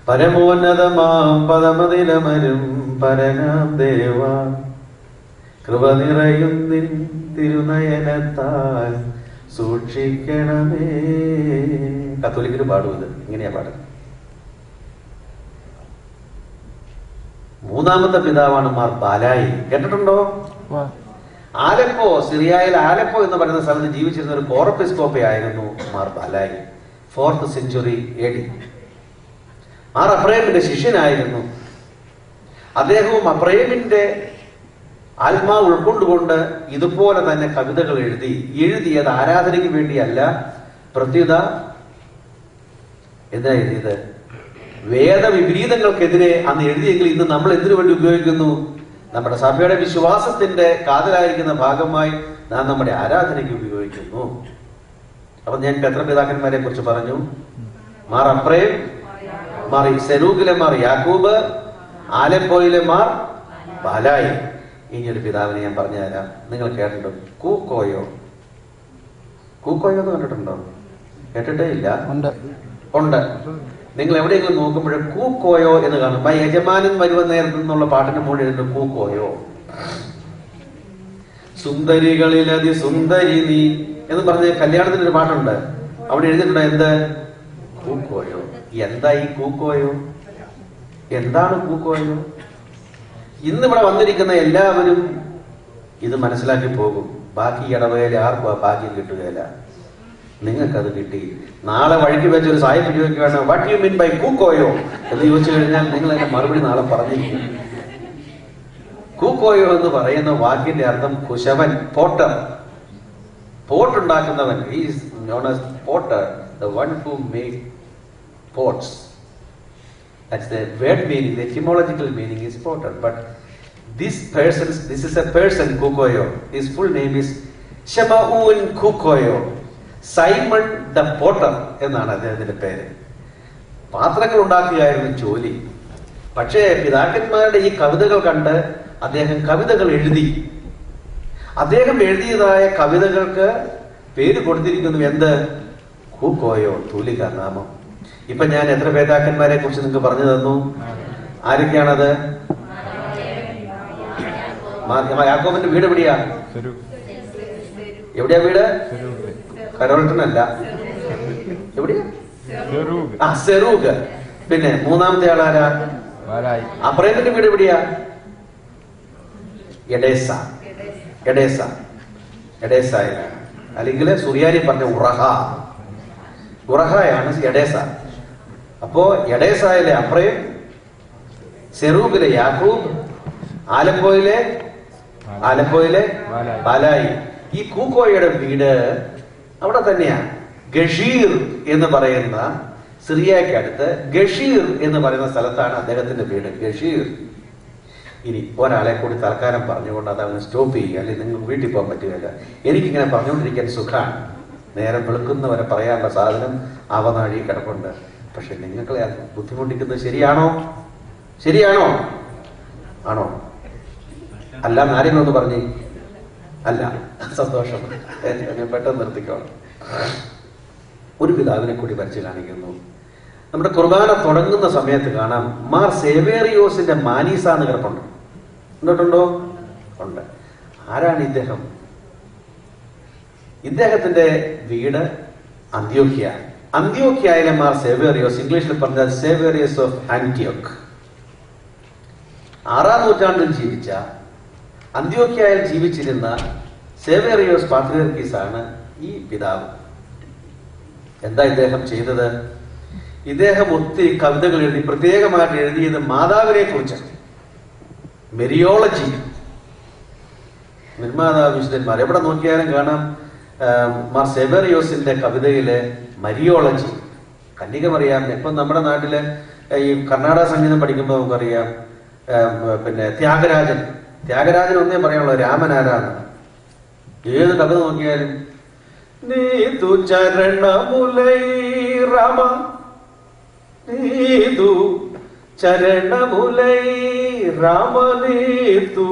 പരമോന്നതമാം പദമതിലമരും പരനാം ദേവ കൃപ നിറയും നിൻ തിരുനയനത്താൽ സൂക്ഷിക്കണമേ. കത്തോലിക്കര് പാടുന്നത് ഇങ്ങനെയാ പാടുന്നത്. 3ാമത്തെ പിതാവാണ് മാർ ബാലായി. കേട്ടിട്ടുണ്ടോ? ആലപ്പോ, സിറിയയിൽ ആലപ്പോ എന്ന് പറയുന്ന സ്ഥലത്ത് ജീവിച്ചിരുന്ന ഒരു കോറപ്പിസ്കോപ്പയായിരുന്നു Mar ബാലായി. 4th century AD. Mar അപ്രേമിന്റെ ശിഷ്യനായിരുന്നു. അദ്ദേഹവും അപ്രേമിന്റെ ആത്മാവ് ഉൾക്കൊണ്ടുകൊണ്ട് ഇതുപോലെ തന്നെ കവിതകൾ എഴുതിയത് ആരാധനയ്ക്ക് വേണ്ടിയല്ല, പ്രത്യുത എന്താ എഴുതിയത്? വേദവിപരീതങ്ങൾക്കെതിരെ അന്ന് എഴുതിയെങ്കിൽ ഇന്ന് നമ്മൾ എന്തിനു വേണ്ടി ഉപയോഗിക്കുന്നു? നമ്മുടെ സഭയുടെ വിശ്വാസത്തിന്റെ കാതലായിരിക്കുന്ന ഭാഗമായി നാം നമ്മുടെ ആരാധനയ്ക്ക് ഉപയോഗിക്കുന്നു. അപ്പൊ ഞാൻ പിതാക്കന്മാരെ കുറിച്ച് പറഞ്ഞു. മാർ അപ്രേം, മാർ സെരൂഗിലെ മാർ യാക്കൂബ്, ആലപ്പോയിലെ മാർ ബാലായി. ഇനിയൊരു പിതാവിനെ ഞാൻ പറഞ്ഞു തരാം. നിങ്ങൾ കേട്ടിട്ടുണ്ടോ? കൂക്കോയോ എന്ന് കണ്ടിട്ടുണ്ടോ? കേട്ടിട്ടേ ഇല്ല. ഉണ്ട്. നിങ്ങൾ എവിടെയെങ്കിലും നോക്കുമ്പോൾ കൂക്കോയോ എന്ന് കാണും. യജമാനൻ വരുവ നേരത്തു നിന്നുള്ള പാട്ടിന് മുകളിൽ എഴുതുന്നു കൂക്കോയോ. സുന്ദരികളിലതി സുന്ദരി നീ എന്ന് പറഞ്ഞ് കല്യാണത്തിന് ഒരു പാട്ടുണ്ട്. അവിടെ എഴുതിയിട്ടുണ്ട് എന്ത്? കൂക്കോയോ. എന്താ ഈ കൂക്കോയോ? എന്താണ് കൂക്കോയോ? ഇന്നിവിടെ വന്നിരിക്കുന്ന എല്ലാവരും ഇത് മനസ്സിലാക്കി പോകും. ബാക്കി ഇടവേല ആർക്കും ആ ഭാഗ്യം കിട്ടുകയില്ല. നിങ്ങൾക്കത് കിട്ടി. നാളെ വഴിക്ക് വെച്ച് ഒരു സാഹിബ് ചോദിക്കുകയാണ് വാട്ട് യു മീൻ ബൈ കൂക്കോയോ എന്ന് ചോദിച്ചു കഴിഞ്ഞാൽ നിങ്ങൾ അതിന്റെ മറുപടി നാളെ പറഞ്ഞിരിക്കും. കൂക്കോയോ എന്ന് പറയുന്ന വാക്കിന്റെ അർത്ഥം കുശവൻ, പോട്ടർ, പോട്ടുണ്ടാക്കുന്നവൻ. He is known as potter, the one who made pots. That's the word meaning. The etymological meaning is potter. But this is a person, Kukoyo. His full name is Shabaun Kukoyo. Simon the Potter എന്നാണ് അദ്ദേഹത്തിന്റെ പേര്. പാത്രങ്ങൾ ഉണ്ടാക്കുകയായിരുന്നു ജോലി. പക്ഷേ പിതാക്കന്മാരുടെ ഈ കവിതകൾ കണ്ട് അദ്ദേഹം കവിതകൾ എഴുതി. അദ്ദേഹം എഴുതിയതായ കവിതകൾക്ക് പേര് കൊടുത്തിരിക്കുന്നു എന്ത്? കൂക്കോയോ, തൂലിക നാമം. ഇപ്പൊ ഞാൻ എത്ര പിതാക്കന്മാരെ കുറിച്ച് നിങ്ങൾക്ക് പറഞ്ഞു തന്നു. ആരൊക്കെയാണത്? യാക്കോബിന്റെ വീട് എവിടെയാ? എവിടെയാ വീട്? കരോൾട്ടനല്ല, എവിടെയാ? സെറൂഗ്. പിന്നെ മൂന്നാമത്തെ ആളാരാ? അബ്രഹാമിന്റെ വീട് എവിടെയാ? എഡേസ. എഡേസയിലാണ്. അല്ലെങ്കിൽ സുറിയാനി പറഞ്ഞ ഉറഹയാണ് എഡേസ. അപ്പോ എഡേസയിലെ അബ്രഹാം, സെറൂഗിലെ യാക്കൂബ്, ആലപ്പോയിലെ ബാലായി. ഈ കൂക്കോയുടെ വീട് അവിടെ തന്നെയാണ്. ഗഷീർ എന്ന് പറയുന്ന സിറിയക്കടുത്ത് ഗഷീർ എന്ന് പറയുന്ന സ്ഥലത്താണ് അദ്ദേഹത്തിന്റെ വീട്. ഗഷീർ. ഇനി ഒരാളെ കൂടി തൽക്കാലം പറഞ്ഞുകൊണ്ട് അതവന് സ്റ്റോപ്പ് ചെയ്യുക, അല്ലെങ്കിൽ നിങ്ങൾക്ക് വീട്ടിൽ പോകാൻ പറ്റുകയില്ല. എനിക്കിങ്ങനെ പറഞ്ഞുകൊണ്ടിരിക്കാൻ സുഖമാണ്. നേരം വെളുക്കുന്നവരെ പറയാനുള്ള സാധനം അവനാഴി കിടപ്പുണ്ട്. പക്ഷെ നിങ്ങളെ ബുദ്ധിമുട്ടിക്കുന്നത് ശരിയാണോ? ആണോ? അല്ല, ആരെങ്കിലൊന്ന് പറഞ്ഞേ. അല്ല, സന്തോഷം. ഞാൻ പെട്ടെന്ന് നിർത്തിക്കോളാം. ഒരു പിതാവിനെ കൂടി വരച്ച് കാണിക്കുന്നു. നമ്മുടെ കുർബാന തുടങ്ങുന്ന സമയത്ത് കാണാം മാർ സേവേറിയോസിന്റെ മാനീസ എന്ന് കിടപ്പുണ്ട്. കണ്ടിട്ടുണ്ടോ? ഉണ്ട്. ആരാണ് ഇദ്ദേഹം? ഇദ്ദേഹത്തിന്റെ വീട് അന്ത്യോക്യയിലെ മാർ സേവേറിയോസ്, ഇംഗ്ലീഷിൽ പറഞ്ഞാൽ സേവേറിയസ് ഓഫ് ആന്റിയോക്ക്. 6-ാം നൂറ്റാണ്ടിൽ ജീവിച്ച, അന്ത്യോക്യയിൽ ജീവിച്ചിരുന്ന സേവേറിയോസ് പാത്രിയർക്കീസ് ആണ് ഈ പിതാവ്. എന്താ ഇദ്ദേഹം ചെയ്തത്? ഇദ്ദേഹം ഒത്തിരി കവിതകൾ എഴുതി. പ്രത്യേകമായിട്ട് എഴുതിയത് മാതാവിനെ കുറിച്ചാണ്. മെരിയോളജി. നിർമ്മാതാവ് വിശുദ്ധന്മാർ എവിടെ നോക്കിയാലും കാണാം മാർ സേവേറിയോസിന്റെ കവിതയില് മരിയോളജി. കന്യകമറിയാം. ഇപ്പം നമ്മുടെ നാട്ടില് ഈ കർണാടക സംഗീതം പഠിക്കുമ്പോൾ നമുക്കറിയാം. പിന്നെ ത്യാഗരാജൻ ഒന്നേ പറയാനുള്ളൂ, രാമനാരാണ്. ഏത് കവിത നോക്കിയാലും നീതു ചരണമുലൈ രാമ, നീതു ചരണമുലൈ രാമനീതു.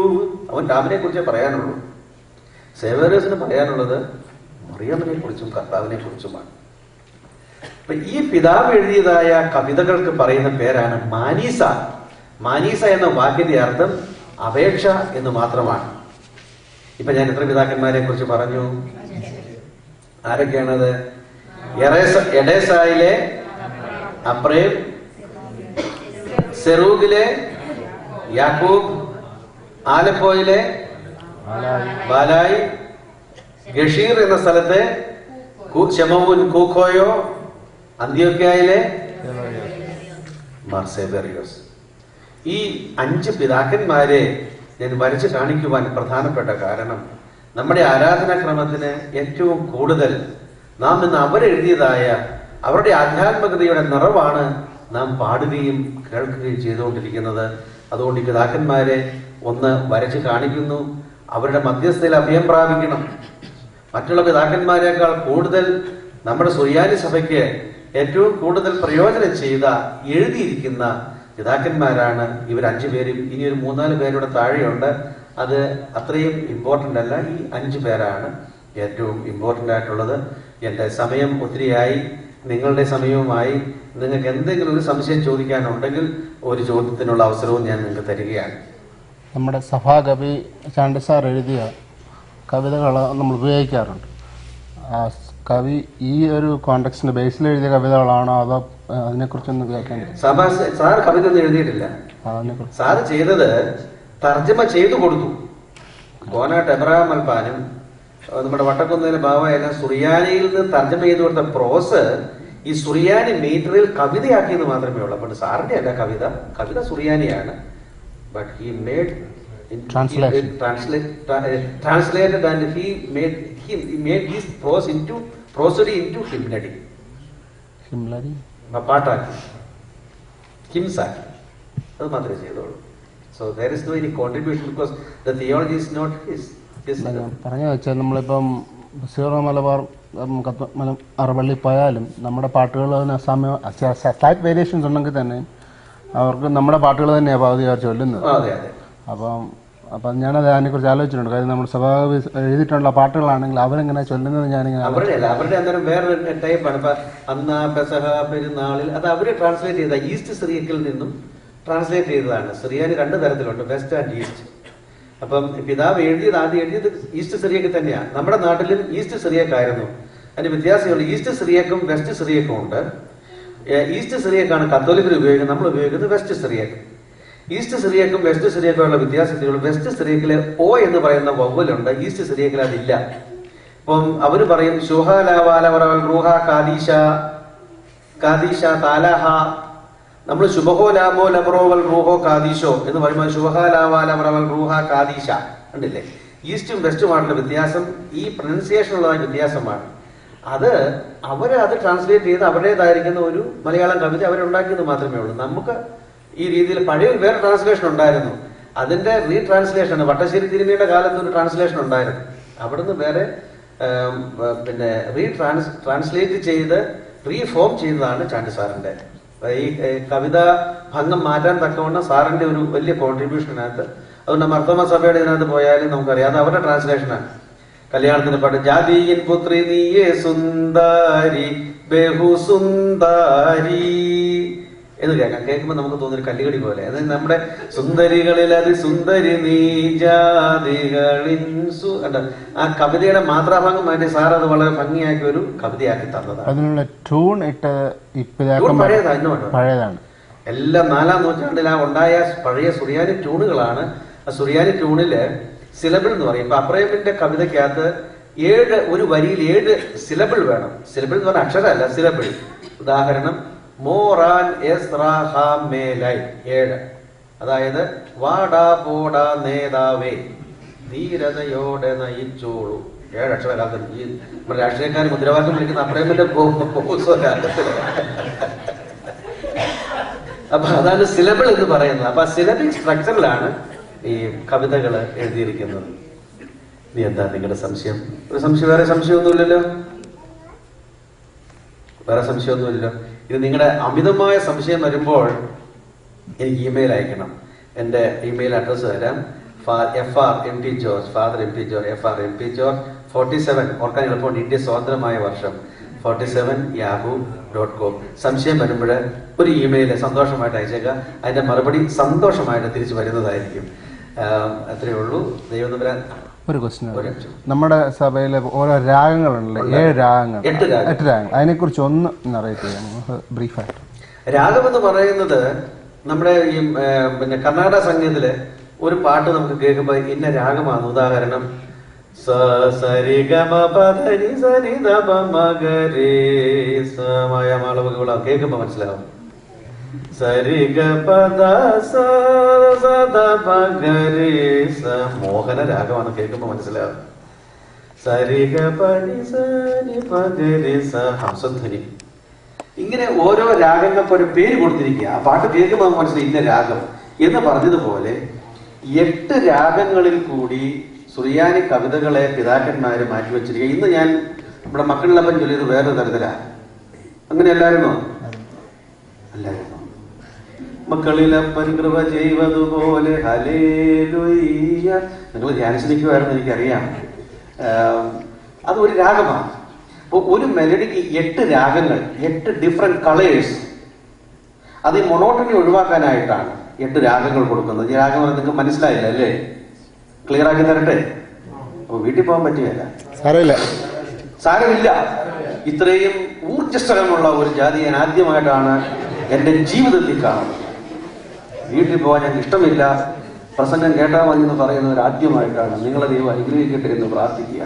അവൻ രാമനെ കുറിച്ചേ പറയാനുള്ളൂ. സേവേറിയോസിന് പറയാനുള്ളത് മറിയമ്മിനെ കുറിച്ചും കർത്താവിനെ കുറിച്ചുമാണ്. അപ്പൊ ഈ പിതാവ് എഴുതിയതായ കവിതകൾക്ക് പറയുന്ന പേരാണ് മാനീസ. മാനീസ എന്ന വാക്കിന്റെ അർത്ഥം അപേക്ഷ എന്ന് മാത്രമാണ്. ഇപ്പൊ ഞാൻ എത്ര പിതാക്കന്മാരെ കുറിച്ച് പറഞ്ഞു? ആരൊക്കെയാണത്? എഡേസയിലെ അബ്രഹാം, സെറൂഗിലെ യാക്കൂബ്, ആലപ്പോയിലെ ബാലായി, ഗഷീർ എന്ന സ്ഥലത്തെ ശമൂൻ കൂക്കോയോ, അന്ത്യോക്യയിലെ മാർ സേവേറിയോസ്. ഈ 5 പിതാക്കന്മാരെ ഞാൻ വരച്ച് കാണിക്കുവാൻ പ്രധാനപ്പെട്ട കാരണം നമ്മുടെ ആരാധനാക്രമത്തിന് ഏറ്റവും കൂടുതൽ നാം ഇന്ന് അവരെഴുതിയതായ അവരുടെ ആധ്യാത്മികതയുടെ നിറവാണ് നാം പാടുകയും കേൾക്കുകയും ചെയ്തുകൊണ്ടിരിക്കുന്നത്. അതുകൊണ്ട് ഈ പിതാക്കന്മാരെ ഒന്ന് വരച്ച് കാണിക്കുന്നു. അവരുടെ മധ്യസ്ഥയിൽ അഭയം പ്രാപിക്കണം. മറ്റുള്ള പിതാക്കന്മാരെക്കാൾ കൂടുതൽ നമ്മുടെ സുറിയാനി സഭയ്ക്ക് ഏറ്റവും കൂടുതൽ പ്രയോജനം ചെയ്ത എഴുതിയിരിക്കുന്ന പിതാക്കന്മാരാണ് ഇവർ 5 പേരും. ഇനി ഒരു 3-4 പേരുടെ താഴെയുണ്ട്. അത് അത്രയും ഇമ്പോർട്ടൻ്റ് അല്ല. ഈ 5 പേരാണ് ഏറ്റവും ഇമ്പോർട്ടൻ്റ് ആയിട്ടുള്ളത്. എൻ്റെ സമയം ഒത്തിരിയായി. നിങ്ങളുടെ സമയവുമായി നിങ്ങൾക്ക് എന്തെങ്കിലും ഒരു സംശയം ചോദിക്കാനുണ്ടെങ്കിൽ ഒരു ചോദ്യത്തിനുള്ള അവസരവും ഞാൻ നിങ്ങൾക്ക് തരികയാണ്. നമ്മുടെ സഭാകവി ചാണ്ടി സാർ എഴുതിയ കവിതകൾ നമ്മൾ ഉപയോഗിക്കാറുണ്ട്. ആ കവി ഈ ഒരു കോണ്ടെക്സ്റ്റിന്റെ ബേസിൽ എഴുതിയ കവിതകളാണോ അതോ അതിനെക്കുറിച്ചൊന്ന് ഉപയോഗിക്കാൻ? സാർ കവിത ഒന്നും എഴുതിയിട്ടില്ല. സാർ ചെയ്തത് തർജ്ജമ ചെയ്തു കൊടുത്തു. കോനാട്ട് എബ്രഹാം അൽപ്പാനും നമ്മുടെ വട്ടക്കുന്നിലെ ബാവയെല്ലാം സുറിയാനിയിൽ നിന്ന് തർജ്ജമ ചെയ്തു കൊടുത്ത പ്രോസ് ഈ സുറിയാനി മീറ്ററിൽ കവിതയാക്കിയത് മാത്രമേ ഉള്ളൂ. അപ്പോൾ സാറിന്റെ അല്ല കവിത സുറിയാനിയാണ്. But he made translated and he made his prosody into hymnody. പാട്ടാക്കി ഹിംസാക്കി അത് മാത്രമേ ചെയ്തോളൂ. So there is no any contribution because the theology is not his. പറഞ്ഞു വെച്ചാൽ നമ്മളിപ്പം സീറോ മലബാർ അറബള്ളി പോയാലും നമ്മുടെ പാട്ടുകൾ സ്ലൈറ്റ് വേരിയേഷൻസ് ഉണ്ടെങ്കിൽ തന്നെ അവർക്ക് നമ്മുടെ പാട്ടുകൾ തന്നെയാണ് പകുതി അവർ ചൊല്ലുന്നത്. അപ്പം ഞാനത് അതിനെക്കുറിച്ച് ആലോചിച്ചിട്ടുണ്ട്. കാര്യം നമ്മുടെ സഭ എഴുതിയിട്ടുള്ള പാട്ടുകളാണെങ്കിൽ അവരെങ്ങനെ ചൊല്ലുന്നത് ഞാനിങ്ങനെ അവരുടെ അന്നേരം വേറൊരു ടൈപ്പാണ്. ഇപ്പൊ അന്ന് പെസഹ പെരുന്നാളിൽ അത് അവര് ട്രാൻസ്ലേറ്റ് ചെയ്ത ഈസ്റ്റ് സിറിയക്കിൽ നിന്നും ട്രാൻസ്ലേറ്റ് ചെയ്തതാണ്. സിറിയാനി 2 തരത്തിലുണ്ട്, വെസ്റ്റ് ആൻഡ് ഈസ്റ്റ്. അപ്പം പിതാവ് ആദ്യം എഴുതിയത് ഈസ്റ്റ് സിറിയക്ക് തന്നെയാണ്. നമ്മുടെ നാട്ടിലും ഈസ്റ്റ് സിറിയക്കായിരുന്നു. അതിന്റെ വ്യത്യാസമുള്ളൂ. ഈസ്റ്റ് സിറിയക്കും വെസ്റ്റ് സിറിയക്കും ഉണ്ട്. ഈസ്റ്റ് സിറിയക്കാണ് കത്തോലിക്കർ ഉപയോഗിക്കുന്നത്, നമ്മൾ ഉപയോഗിക്കുന്നത് വെസ്റ്റ് സിറിയക്ക്. ഈസ്റ്റ് സിറിയക്കും വെസ്റ്റ് സിറിയക്കുമുള്ള വ്യത്യാസത്തിലുള്ള വെസ്റ്റ് സിറിയക്കിലെ ഓ എന്ന് പറയുന്ന വവ്വലുണ്ട്, ഈസ്റ്റ് സിറിയക്കിൽ അതില്ല. അപ്പം അവര് പറയും റൂഹ കാദീഷ താലഹ. നമ്മൾ ശുഭഹോ ലാമോ ലബറോവൽ റൂഹോ കാദീഷോ എന്ന് പറയുമ്പോൾ ശുഭഹാലാവാലവറവൽ റൂഹ കാദീഷ ഉണ്ടല്ലേ. ഈസ്റ്റും വെസ്റ്റുമായിട്ടുള്ള വ്യത്യാസം ഈ പ്രൊനൗൺസിയേഷനുള്ളതായ വ്യത്യാസമാണ്. അത് ട്രാൻസ്ലേറ്റ് ചെയ്ത് അവരുടേതായിരിക്കുന്ന ഒരു മലയാളം കവിത അവരുണ്ടാക്കിയത് മാത്രമേ ഉള്ളൂ. നമുക്ക് ഈ രീതിയിൽ പഴയ വേറെ ട്രാൻസ്ലേഷൻ ഉണ്ടായിരുന്നു, അതിന്റെ റീട്രാൻസ്ലേഷൻ വട്ടശ്ശേരി തിരുമേനിയുടെ കാലത്ത് ഒരു ട്രാൻസ്ലേഷൻ ഉണ്ടായിരുന്നു. അവിടുന്ന് വേറെ ട്രാൻസ്ലേറ്റ് ചെയ്ത് റീഫോം ചെയ്തതാണ് ചാണ്ടി സാറിന്റെ. ഈ കവിത ഭംഗം മാറ്റാൻ തക്കവണ്ണം സാറിന്റെ ഒരു വലിയ കോൺട്രിബ്യൂഷനകത്ത്. അതുകൊണ്ട് മർത്തോമ സഭയുടെ ഇതിനകത്ത് പോയാലും നമുക്കറിയാം അത് അവരുടെ ട്രാൻസ്ലേഷനാണ്. കല്യാണത്തിന് പാട്ട് ജാതിയൻ പുത്രി നീയേ സുന്ദരി ബഹുസുന്ദരി എന്ന് കേൾക്കുമ്പോൾ നമുക്ക് തോന്നുന്നൊരു കല്ലുകടി പോലെ. അത് നമ്മുടെ സുന്ദരികളിൽ അതിസുന്ദരി നീ ജാതികളിൻ ആ കവിതയുടെ മാത്രാഭാഗം മാറ്റി സാർ അത് വളരെ ഭംഗിയാക്കി ഒരു കവിതയാക്കി തന്നതാണ്. അതിനുള്ള ട്യൂൺ പഴയതാണ്. എല്ലാം 4-ാം നൂറ്റാണ്ടിൽ ഉണ്ടായ പഴയ സുറിയാനി ട്യൂണുകളാണ്. ആ സുറിയാനി ട്യൂണില് സിലബിൾ എന്ന് പറയും. ഇപ്പൊ അബ്രഹാമിന്റെ കവിതയ്ക്കകത്ത് ഒരു വരിയിൽ 7 സിലബിൾ വേണം. സിലബിൾ എന്ന് പറഞ്ഞാൽ അക്ഷരമല്ല, സിലബിൾ. ഉദാഹരണം മോറാൻ 7. അതായത് വാടാ പോടാ നേതാവേ ധീരതയോടെ നയിച്ചോളൂ. 7 അക്ഷരകാലത്ത് ഈ രാഷ്ട്രീയക്കാർ മുദ്രാവാക്യം വിളിക്കുന്ന അബ്രഹാമിന്റെ അപ്പൊ അതാണ് സിലബിൾ എന്ന് പറയുന്നത്. അപ്പൊ സിലബിക് സ്ട്രക്ചറിലാണ് ഈ കവിതകൾ എഴുതിയിരിക്കുന്നത്. ഇനി എന്താ നിങ്ങളുടെ സംശയം? വേറെ സംശയമൊന്നുമില്ലല്ലോ? ഇത് നിങ്ങളുടെ അമിതമായ സംശയം വരുമ്പോൾ എനിക്ക് ഇമെയിൽ അയക്കണം. എൻ്റെ ഇമെയിൽ അഡ്രസ്സ് തരാം. FRMP George, Father MP George, FRMP George 47, ഓർക്കാൻ എളുപ്പമുണ്ട്, ഇന്ത്യ സ്വതന്ത്രമായ വർഷം 47yahoo.com. സംശയം വരുമ്പോൾ ഒരു ഇമെയിൽ സന്തോഷമായിട്ട് അയച്ചേക്കാം. അതിന്റെ മറുപടി സന്തോഷമായിട്ട് തിരിച്ചു വരുന്നതായിരിക്കും. അത്രയേ ഉള്ളൂ. ദൈവം തമ്പുരാൻ. ഒരു ക്വസ്റ്റ്യൻ, നമ്മുടെ സഭയിലെ ഓരോ രാഗങ്ങളുണ്ടല്ലോ, 7 രാഗങ്ങൾ, 8 രാഗങ്ങൾ, അതിനെക്കുറിച്ച് ഒന്ന് അറിയിച്ചു ബ്രീഫായിട്ട്. രാഗം എന്ന് പറയുന്നത് നമ്മുടെ ഈ കർണാടക സംഗീതത്തില് ഒരു പാട്ട് നമുക്ക് കേൾക്കുമ്പോൾ ഇന്ന രാഗമാണ്. ഉദാഹരണം കേൾക്കുമ്പോ മനസ്സിലാവും. മോഹന രാഗമാണ്, കേൾക്കുമ്പോ മനസ്സിലാവും. ഹംസധ്വനി. ഇങ്ങനെ ഓരോ രാഗങ്ങൾക്ക് ഒരു പേര് കൊടുത്തിരിക്കുക. ആ പാട്ട് കേൾക്കുമ്പോൾ നമുക്ക് മനസ്സിലായി ഇന്ന രാഗം എന്ന് പറഞ്ഞതുപോലെ 8 രാഗങ്ങളിൽ കൂടി സുറിയാനി കവിതകളെ പിതാക്കന്മാര് മാറ്റിവെച്ചിരിക്കുക. ഇന്ന് ഞാൻ നമ്മുടെ മക്കളിലപ്പം ചൊല്ലിയത് വേറൊരു തരത്തിലാണ്. അങ്ങനെ അല്ലായിരുന്നോ? മക്കളിലപ്പൻ കൃപ ചെയ്വതുപോലെ ഹല്ലേലൂയ. നിങ്ങൾ ധ്യാനിച്ചിരിക്കുമായിരുന്നു, എനിക്കറിയാം. അത് ഒരു രാഗമാണ്. അപ്പോൾ ഒരു മെലഡിക്ക് 8 രാഗങ്ങൾ, 8 ഡിഫറെന്റ് കളേഴ്സ്. അത് ഈ മൊണോട്ടണി ഒഴിവാക്കാനായിട്ടാണ് 8 രാഗങ്ങൾ കൊടുക്കുന്നത്. ഈ രാഗം നിങ്ങൾക്ക് മനസ്സിലായില്ല അല്ലേ? ക്ലിയർ ആക്കി തരട്ടെ? അപ്പൊ വീട്ടിൽ പോകാൻ പറ്റുകയല്ല, സാരമില്ല. ഇത്രയും ഊർജ്ജസ്വലമുള്ള ഒരു ജാതി ഞാൻ ആദ്യമായിട്ടാണ് എൻ്റെ ജീവിതത്തിൽ കാണുന്നത്. വീട്ടിൽ പോകാൻ ഞങ്ങൾക്ക് ഇഷ്ടമില്ല, പ്രസംഗം കേട്ടാൽ മതി എന്ന് പറയുന്നവർ ആദ്യമായിട്ടാണ്. നിങ്ങളെ ദൈവം അനുഗ്രഹിക്കട്ടെ എന്ന് പ്രാർത്ഥിക്കുക.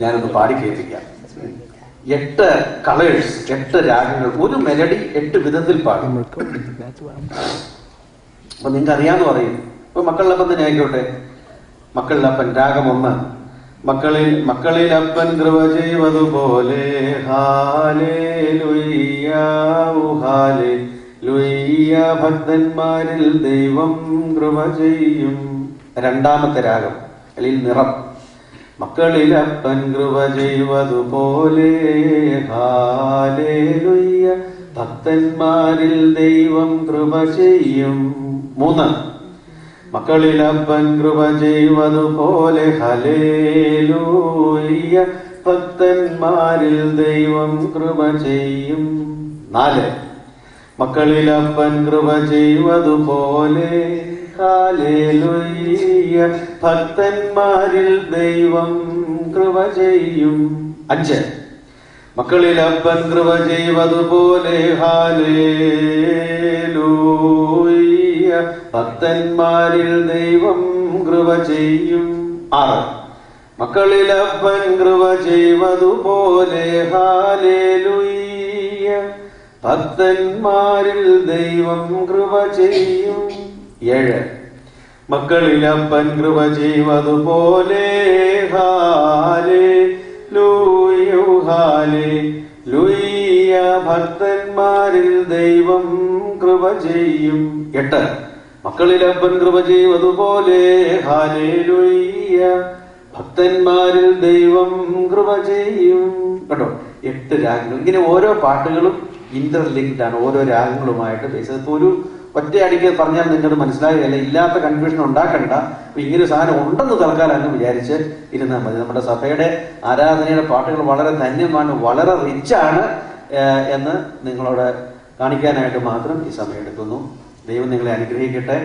ഞാനൊന്ന് പാടി കേൾപ്പിക്കാം. 8 കളേഴ്സ്, 8 രാഗങ്ങൾ, ഒരു മെലഡി 8 വിധത്തിൽ പാടും. അപ്പൊ നിങ്ങൾക്ക് അറിയാന്ന് പറയും. ഇപ്പൊ മക്കളിലപ്പൻ തന്നെ ആയിക്കോട്ടെ. മക്കളിലപ്പൻ രാഗം 1. മക്കളിൽ അപ്പൻ കൃപ ചെയ്വതുപോലെ ഹാലേലൂയ ഹാലേലൂയ, ഭക്തന്മാരിൽ ദൈവം കൃപ ചെയ്യും. 2ാമത്തെ രാഗം അല്ലെങ്കിൽ നിറം. മക്കളിൽ അപ്പൻ കൃപ ചെയ്വതുപോലെ ഹാലേലൂയ, ഭക്തന്മാരിൽ ദൈവം കൃപ ചെയ്യും. 3. മക്കളിൽ അപ്പൻ കൃപ ചെയ്വതുപോലെ ഹല്ലേലൂയ, ഭക്തന്മാരിൽ ദൈവം കൃപ ചെയ്യും. 4. മക്കളിൽ അപ്പൻ കൃപ ചെയ്വതുപോലെ ഹല്ലേലൂയ, ഭക്തന്മാരിൽ ദൈവം കൃപ ചെയ്യും. 5. മക്കളിൽ അപ്പൻ കൃപ ചെയ്വതുപോലെ ഹല്ലേലൂയ, ഭക്തന്മാരിൽ ദൈവം കൃപ ചെയ്യും. 6. മക്കളിൽ അപ്പൻ കൃപ ചെയ്വതുപോലെ ഹല്ലേലൂയ, ഭക്തന്മാരിൽ ദൈവം കൃപ ചെയ്യും. 7. മക്കളിൽ അപ്പൻ കൃപ ചെയ്വതുപോലെ ഹല്ലേലൂയ ഹല്ലേലൂയ, ഭക്തന്മാരിൽ ദൈവം കൃപ ചെയ്യും. 8. മക്കളിൽ അപ്പൻ കൃപ ചെയ്വതുപോലെ ഹല്ലേലൂയ, ഭക്തന്മാരിൽ ദൈവം കൃപ ചെയ്യും. കേട്ടോ, 8 രാഗങ്ങൾ. ഇങ്ങനെ ഓരോ പാട്ടുകളും ഇന്റർലിങ്ക്ഡ് ആണ്, ഓരോ രാഗങ്ങളുമായിട്ട് ബേസ്. ഇപ്പൊ ഒരു ഒറ്റയടിക്ക് പറഞ്ഞാൽ നിങ്ങൾക്ക് മനസ്സിലാകുകയല്ല, ഇല്ലാത്ത കൺഫ്യൂഷൻ ഉണ്ടാക്കണ്ട. അപ്പൊ ഇങ്ങനെ സാധനം ഉണ്ടെന്ന് തൽക്കാലം വിചാരിച്ച് ഇരുന്നാൽ മതി. നമ്മുടെ സഭയുടെ ആരാധനയുടെ പാട്ടുകൾ വളരെ ധന്യമാണ്, വളരെ റിച്ചാണ് എന്ന് നിങ്ങളോട് കാണിക്കാനായിട്ട് മാത്രം ഈ സമയം എടുക്കുന്നു. ദൈവം നിങ്ങളെ അനുഗ്രഹിക്കട്ടെ.